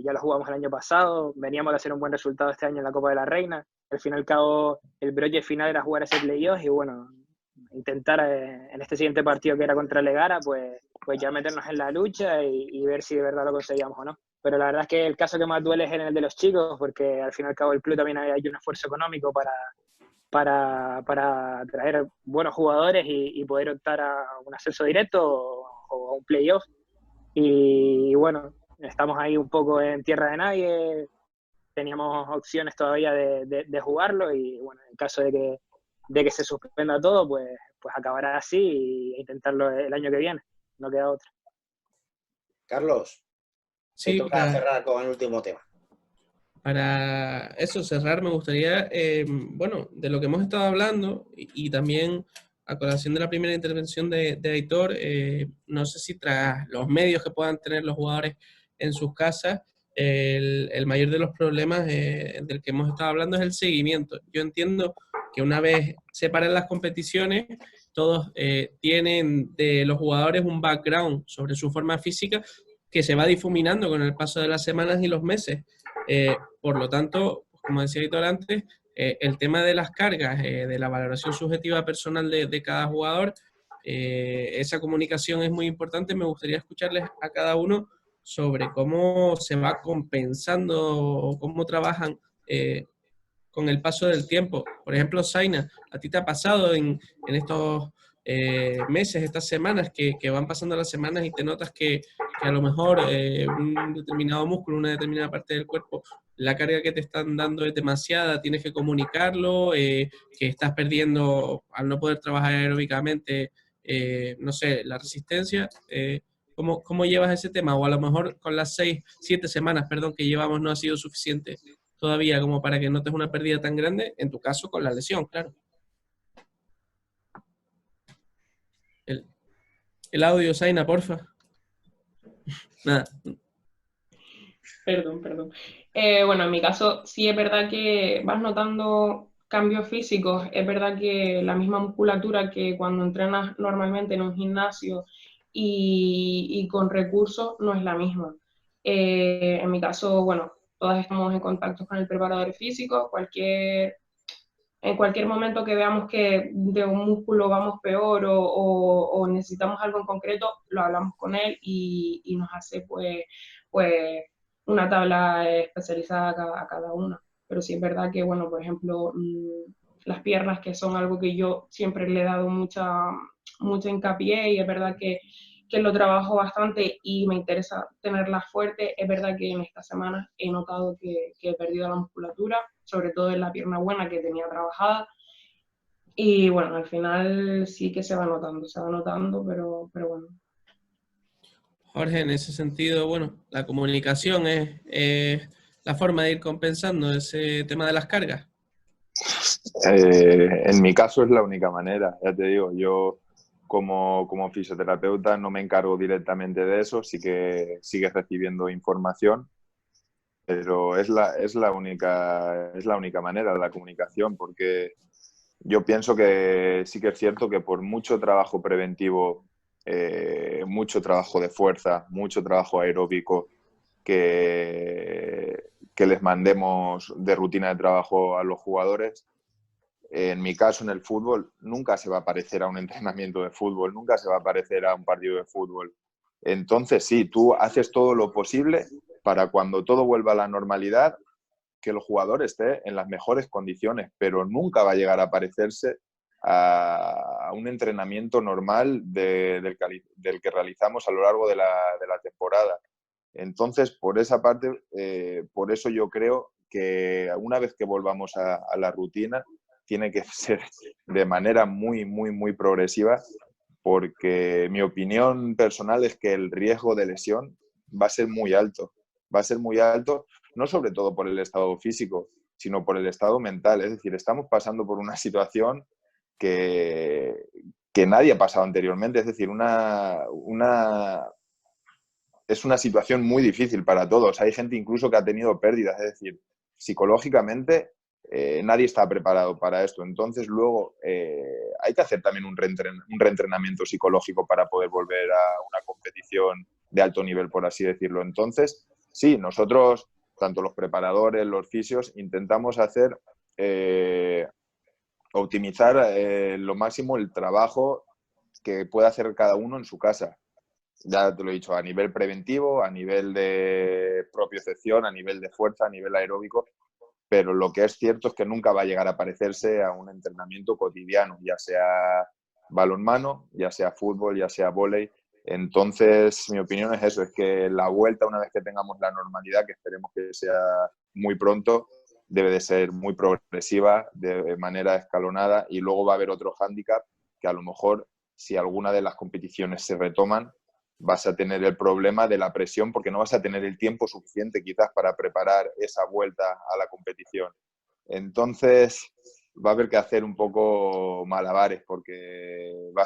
Ya lo jugamos el año pasado, veníamos de hacer un buen resultado este año en la Copa de la Reina. Al fin y al cabo, el broche final era jugar ese playoff y bueno, intentar en este siguiente partido que era contra Legara, pues ya meternos en la lucha y ver si de verdad lo conseguíamos o no. Pero la verdad es que el caso que más duele es en el de los chicos, porque al fin y al cabo el club también había hecho un esfuerzo económico para traer buenos jugadores y poder optar a un ascenso directo o a un playoff. Y bueno, estamos ahí un poco en tierra de nadie, teníamos opciones todavía de jugarlo y bueno, en caso de que se suspenda todo, pues acabará así e intentarlo el año que viene, no queda otra. Carlos, te Sí, toca cerrar con el último tema. para eso cerrar, me gustaría, bueno, de lo que hemos estado hablando y también a colación de la primera intervención de Aitor, no sé si tras los medios que puedan tener los jugadores en sus casas, el mayor de los problemas del que hemos estado hablando es el seguimiento. Yo entiendo que una vez se paren las competiciones, todos tienen de los jugadores un background sobre su forma física que se va difuminando con el paso de las semanas y los meses. Por lo tanto, como decía Hitor antes, el tema de las cargas, de la valoración subjetiva personal de cada jugador, esa comunicación es muy importante. Me gustaría escucharles a cada uno sobre cómo se va compensando o cómo trabajan con el paso del tiempo. Por ejemplo, Zaina, ¿a ti te ha pasado en estos meses, estas semanas, que van pasando las semanas y te notas que a lo mejor un determinado músculo, una determinada parte del cuerpo, la carga que te están dando es demasiada, tienes que comunicarlo, que estás perdiendo al no poder trabajar aeróbicamente, no sé, la resistencia? ¿Cómo llevas ese tema? O a lo mejor con las 7 semanas, perdón, que llevamos no ha sido suficiente todavía como para que notes una pérdida tan grande, en tu caso con la lesión, claro. El audio, Zaina, porfa. Nada. Perdón. Bueno, en mi caso sí es verdad que vas notando cambios físicos, es verdad que la misma musculatura que cuando entrenas normalmente en un gimnasio y con recursos no es la misma. En mi caso, bueno, todas estamos en contacto con el preparador físico, en cualquier momento que veamos que de un músculo vamos peor o necesitamos algo en concreto, lo hablamos con él y nos hace pues una tabla especializada a cada una. Pero sí es verdad que, bueno, por ejemplo, las piernas, que son algo que yo siempre le he dado mucha hincapié y es verdad que lo trabajo bastante y me interesa tenerlas fuertes. Es verdad que en estas semanas he notado que he perdido la musculatura, sobre todo en la pierna buena que tenía trabajada. Y bueno, al final sí que se va notando, pero bueno. Jorge, en ese sentido, bueno, la comunicación es la forma de ir compensando ese tema de las cargas. En mi caso es la única manera, ya te digo, yo como fisioterapeuta no me encargo directamente de eso, sí que sigues recibiendo información, pero es la única manera de la comunicación, porque yo pienso que sí que es cierto que por mucho trabajo preventivo, mucho trabajo de fuerza, mucho trabajo aeróbico que les mandemos de rutina de trabajo a los jugadores, en mi caso en el fútbol nunca se va a parecer a un entrenamiento de fútbol, nunca se va a parecer a un partido de fútbol. Entonces sí, tú haces todo lo posible para cuando todo vuelva a la normalidad, que el jugador esté en las mejores condiciones, pero nunca va a llegar a parecerse a un entrenamiento normal del que realizamos a lo largo de la temporada. Entonces, por esa parte, por eso yo creo que una vez que volvamos a la rutina, tiene que ser de manera muy progresiva, porque mi opinión personal es que el riesgo de lesión va a ser muy alto. Va a ser muy alto, no sobre todo por el estado físico, sino por el estado mental. Es decir, estamos pasando por una situación que nadie ha pasado anteriormente. Es decir, es una situación muy difícil para todos. Hay gente incluso que ha tenido pérdidas. Es decir, psicológicamente nadie está preparado para esto. Entonces, luego hay que hacer también un reentrenamiento psicológico para poder volver a una competición de alto nivel, por así decirlo. Entonces, sí, nosotros, tanto los preparadores, los fisios, intentamos optimizar lo máximo el trabajo que pueda hacer cada uno en su casa. Ya te lo he dicho, a nivel preventivo, a nivel de propiocepción, a nivel de fuerza, a nivel aeróbico, pero lo que es cierto es que nunca va a llegar a parecerse a un entrenamiento cotidiano, ya sea balonmano, ya sea fútbol, ya sea vóley. Entonces, mi opinión es eso, es que la vuelta, una vez que tengamos la normalidad, que esperemos que sea muy pronto, debe de ser muy progresiva, de manera escalonada, y luego va a haber otro hándicap que a lo mejor, si alguna de las competiciones se retoman, vas a tener el problema de la presión porque no vas a tener el tiempo suficiente quizás para preparar esa vuelta a la competición. Entonces, va a haber que hacer un poco malabares porque va a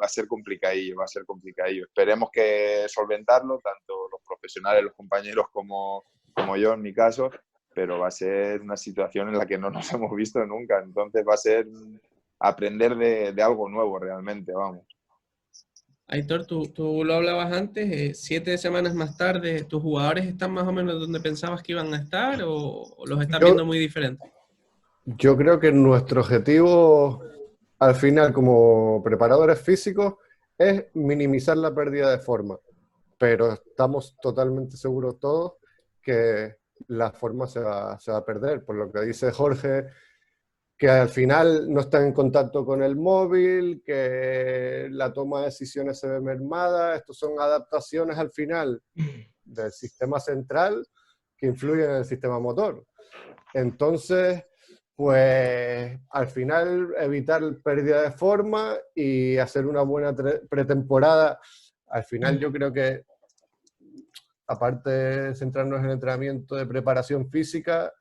ser complicadillo, va a ser complicadillo. Esperemos que solventarlo, tanto los profesionales, los compañeros como yo en mi caso, pero va a ser una situación en la que no nos hemos visto nunca. Entonces va a ser aprender de algo nuevo realmente, vamos. Aitor, tú lo hablabas antes, 7 semanas más tarde, ¿tus jugadores están más o menos donde pensabas que iban a estar o los estás viendo muy diferentes? Yo creo que nuestro objetivo al final como preparadores físicos es minimizar la pérdida de forma, pero estamos totalmente seguros todos que la forma se va a perder, por lo que dice Jorge, que al final no están en contacto con el móvil, que la toma de decisiones se ve mermada. Estos son adaptaciones al final del sistema central que influyen en el sistema motor. Entonces, pues al final evitar pérdida de forma y hacer una buena pretemporada. Al final yo creo que, aparte de centrarnos en el entrenamiento de preparación física,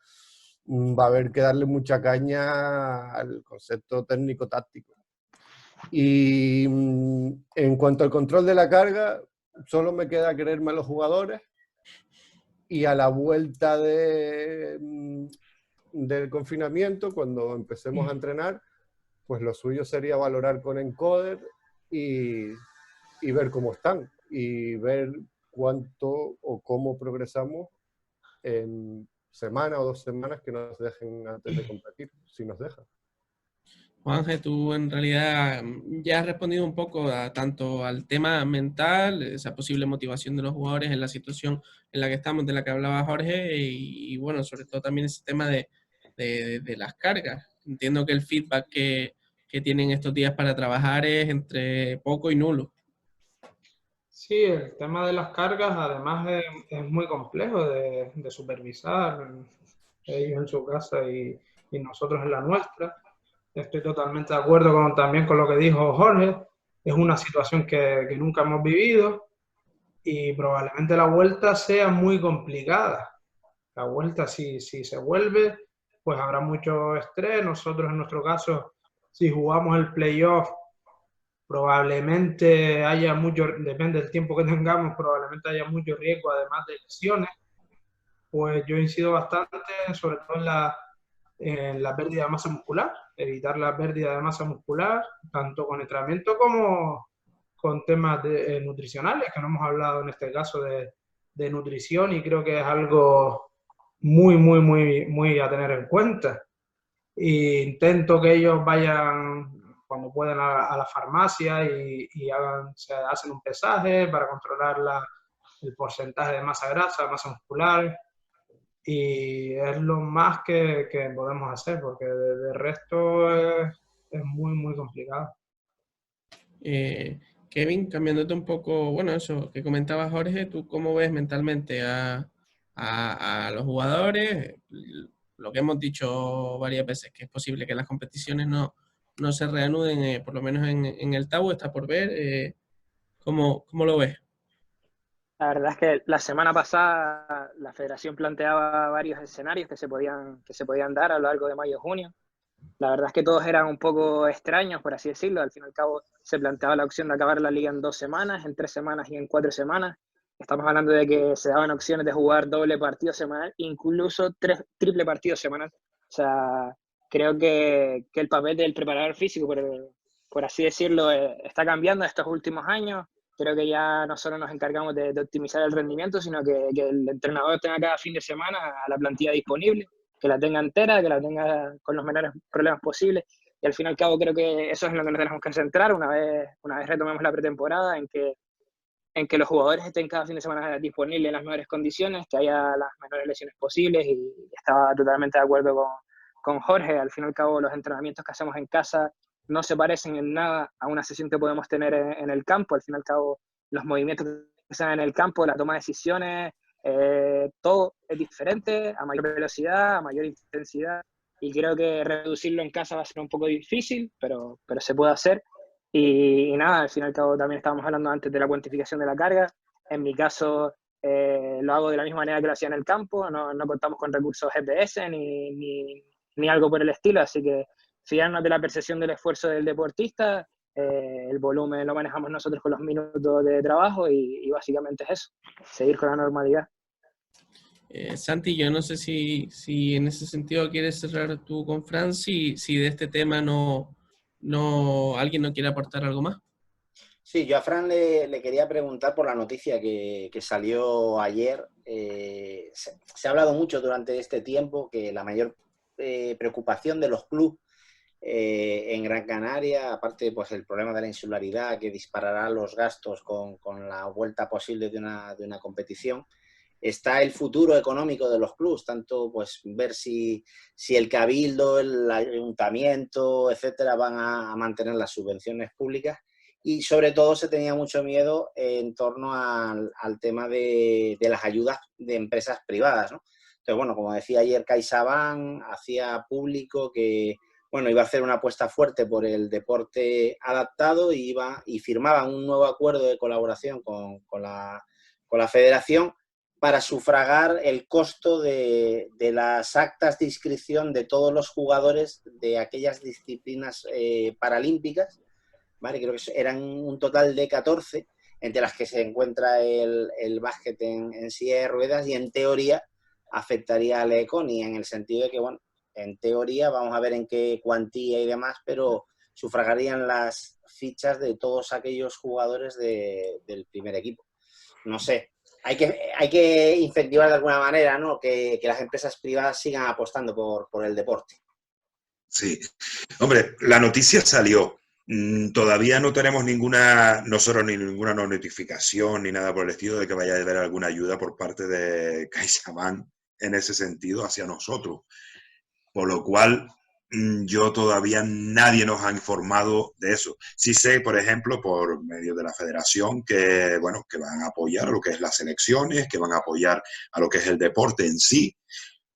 va a haber que darle mucha caña al concepto técnico-táctico. Y en cuanto al control de la carga, solo me queda creerme a los jugadores y a la vuelta del confinamiento, cuando empecemos a entrenar, pues lo suyo sería valorar con encoder y ver cómo están y ver cuánto o cómo progresamos en semana o 2 semanas que nos dejen antes de competir, si nos dejan. Juanje, tú en realidad ya has respondido un poco tanto al tema mental, esa posible motivación de los jugadores en la situación en la que estamos, de la que hablaba Jorge, y bueno, sobre todo también ese tema de las cargas. Entiendo que el feedback que tienen estos días para trabajar es entre poco y nulo. Sí, el tema de las cargas además es muy complejo de supervisar, ellos en su casa y nosotros en la nuestra. Estoy totalmente de acuerdo también con lo que dijo Jorge. Es una situación que nunca hemos vivido y probablemente la vuelta sea muy complicada. La vuelta, si se vuelve, pues habrá mucho estrés. Nosotros, en nuestro caso, si jugamos el playoff, probablemente haya mucho, depende del tiempo que tengamos, probablemente haya mucho riesgo, además de lesiones. Pues yo incido bastante, sobre todo en la pérdida de masa muscular, evitar la pérdida de masa muscular, tanto con entrenamiento como con temas nutricionales, que no hemos hablado en este caso de nutrición, y creo que es algo muy a tener en cuenta. E intento que ellos vayan cuando puedan a la farmacia y se hacen un pesaje para controlar el porcentaje de masa grasa, masa muscular, y es lo más que podemos hacer, porque de resto es muy complicado. Kevin, cambiándote un poco, bueno, eso que comentaba Jorge, ¿tú cómo ves mentalmente a los jugadores? Lo que hemos dicho varias veces, que es posible que las competiciones no se reanuden, por lo menos en el TAU, está por ver. ¿Cómo lo ves? La verdad es que la semana pasada la federación planteaba varios escenarios que se podían dar a lo largo de mayo y junio. La verdad es que todos eran un poco extraños, por así decirlo. Al fin y al cabo se planteaba la opción de acabar la liga en 2 semanas, en 3 semanas y en 4 semanas. Estamos hablando de que se daban opciones de jugar doble partido semanal, incluso triple partido semanal. O sea, creo que el papel del preparador físico, por así decirlo, está cambiando estos últimos años. Creo que ya no solo nos encargamos de optimizar el rendimiento, sino que el entrenador tenga cada fin de semana a la plantilla disponible, que la tenga entera, que la tenga con los menores problemas posibles. Y al fin y al cabo creo que eso es en lo que nos tenemos que centrar una vez retomemos la pretemporada, en que los jugadores estén cada fin de semana disponibles en las mejores condiciones, que haya las menores lesiones posibles, y estaba totalmente de acuerdo con Jorge. Al fin y al cabo los entrenamientos que hacemos en casa no se parecen en nada a una sesión que podemos tener en el campo. Al fin y al cabo los movimientos que se dan en el campo, la toma de decisiones, todo es diferente, a mayor velocidad, a mayor intensidad, y creo que reducirlo en casa va a ser un poco difícil, pero se puede hacer. Y nada, al fin y al cabo también estábamos hablando antes de la cuantificación de la carga. En mi caso lo hago de la misma manera que lo hacía en el campo, no contamos con recursos GPS ni algo por el estilo, así que fiarnos de la percepción del esfuerzo del deportista, el volumen lo manejamos nosotros con los minutos de trabajo y básicamente es eso, seguir con la normalidad. Santi, yo no sé si en ese sentido quieres cerrar tú con Fran, si de este tema alguien no quiere aportar algo más. Sí, yo a Fran le quería preguntar por la noticia que salió ayer. Se ha hablado mucho durante este tiempo que la mayor preocupación de los clubes en Gran Canaria, aparte pues el problema de la insularidad que disparará los gastos con la vuelta posible de una competición, está el futuro económico de los clubes, tanto pues ver si el cabildo, el ayuntamiento, etcétera, van a mantener las subvenciones públicas, y sobre todo se tenía mucho miedo en torno al tema de las ayudas de empresas privadas, ¿no? Entonces, bueno, como decía ayer CaixaBank, hacía público que bueno, iba a hacer una apuesta fuerte por el deporte adaptado y firmaban un nuevo acuerdo de colaboración con la federación para sufragar el costo de las actas de inscripción de todos los jugadores de aquellas disciplinas paralímpicas, ¿vale? Creo que eran un total de 14, entre las que se encuentra el básquet en silla de ruedas, y en teoría afectaría al ECONI, en el sentido de que, bueno, en teoría, vamos a ver en qué cuantía y demás, pero sufragarían las fichas de todos aquellos jugadores del primer equipo. No sé, hay que incentivar de alguna manera, ¿no? Que las empresas privadas sigan apostando por el deporte. Sí. Hombre, la noticia salió. Todavía no tenemos ninguna notificación ni nada por el estilo de que vaya a haber alguna ayuda por parte de CaixaBank en ese sentido hacia nosotros. Por lo cual, yo todavía nadie nos ha informado de eso. Sí sé, por ejemplo, por medio de la federación, que, bueno, que van a apoyar a lo que es las selecciones, que van a apoyar a lo que es el deporte en sí,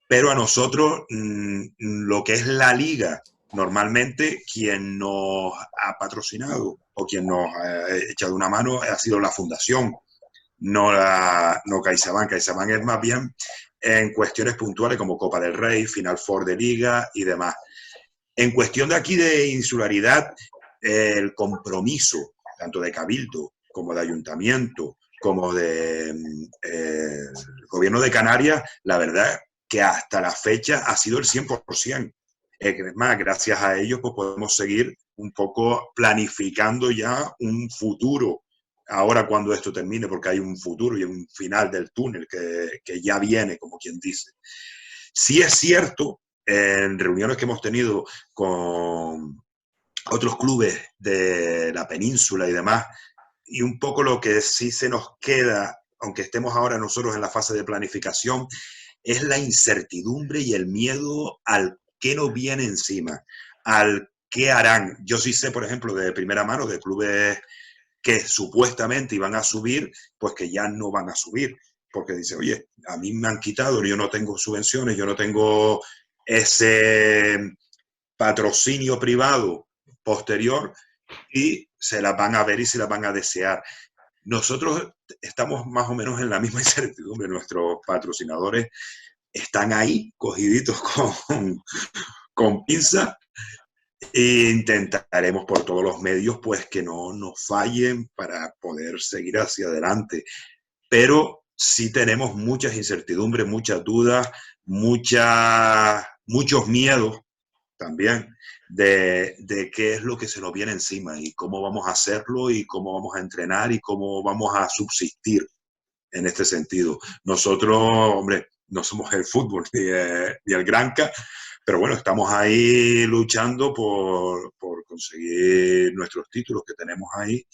pero a nosotros, lo que es la liga, normalmente quien nos ha patrocinado o quien nos ha echado una mano ha sido la fundación, no CaixaBank. CaixaBank es más bien en cuestiones puntuales como Copa del Rey, Final Four de Liga y demás. En cuestión de aquí de insularidad, el compromiso tanto de Cabildo como de Ayuntamiento como de Gobierno de Canarias, la verdad que hasta la fecha ha sido el 100%. Es más, gracias a ellos pues podemos seguir un poco planificando ya un futuro ahora cuando esto termine, porque hay un futuro y un final del túnel que ya viene, como quien dice. Sí es cierto, en reuniones que hemos tenido con otros clubes de la península y demás, y un poco lo que sí se nos queda, aunque estemos ahora nosotros en la fase de planificación, es la incertidumbre y el miedo al qué nos viene encima, al qué harán. Yo sí sé, por ejemplo, de primera mano de clubes que supuestamente iban a subir, pues que ya no van a subir, porque dice, oye, a mí me han quitado, yo no tengo subvenciones, yo no tengo ese patrocinio privado posterior, y se las van a ver y se las van a desear. Nosotros estamos más o menos en la misma incertidumbre, nuestros patrocinadores están ahí cogiditos con pinza, e intentaremos por todos los medios pues que no nos fallen para poder seguir hacia adelante. Pero sí tenemos muchas incertidumbres, muchas dudas, muchos miedos también de qué es lo que se nos viene encima y cómo vamos a hacerlo y cómo vamos a entrenar y cómo vamos a subsistir en este sentido. Nosotros, hombre, no somos el fútbol ni el Granca, pero bueno, estamos ahí luchando por conseguir nuestros títulos que tenemos ahí,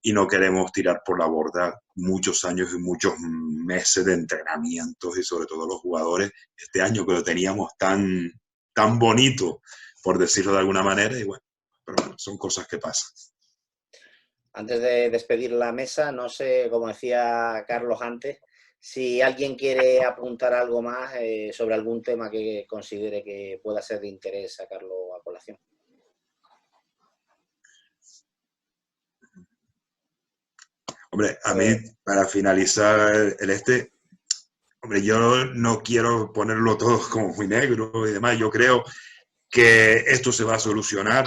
y no queremos tirar por la borda muchos años y muchos meses de entrenamientos, y sobre todo los jugadores este año que lo teníamos tan bonito, por decirlo de alguna manera, y bueno, pero bueno, son cosas que pasan. antes de despedir la mesa, no sé, como decía Carlos antes, si alguien quiere apuntar algo más sobre algún tema que considere que pueda ser de interés sacarlo a colación. Hombre, a mí, para finalizar hombre, yo no quiero ponerlo todo como muy negro y demás. Yo creo que esto se va a solucionar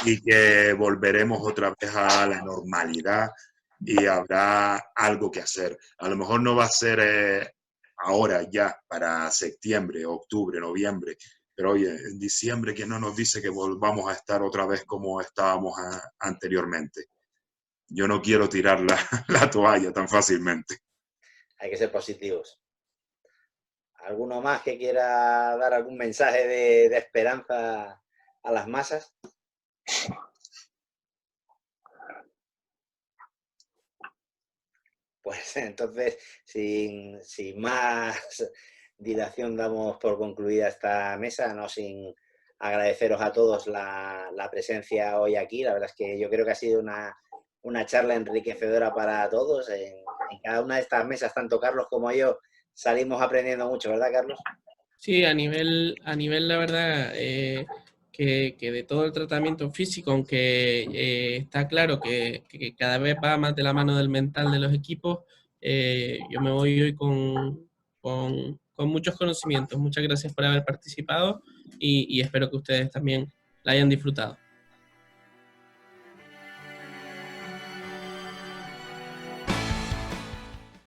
y que volveremos otra vez a la normalidad y habrá algo que hacer. A lo mejor no va a ser ahora ya, para septiembre, octubre, noviembre, pero oye, en diciembre, ¿quién no nos dice que volvamos a estar otra vez como estábamos anteriormente? Yo no quiero tirar la toalla tan fácilmente. Hay que ser positivos. ¿Alguno más que quiera dar algún mensaje de esperanza a las masas? Pues entonces, sin más dilación, damos por concluida esta mesa, no sin agradeceros a todos la presencia hoy aquí. La verdad es que yo creo que ha sido una charla enriquecedora para todos. En cada una de estas mesas, tanto Carlos como yo, salimos aprendiendo mucho, ¿verdad, Carlos? Sí, a nivel la verdad, que de todo el tratamiento físico, aunque está claro que cada vez va más de la mano del mental de los equipos, yo me voy hoy con muchos conocimientos. Muchas gracias por haber participado y espero que ustedes también la hayan disfrutado.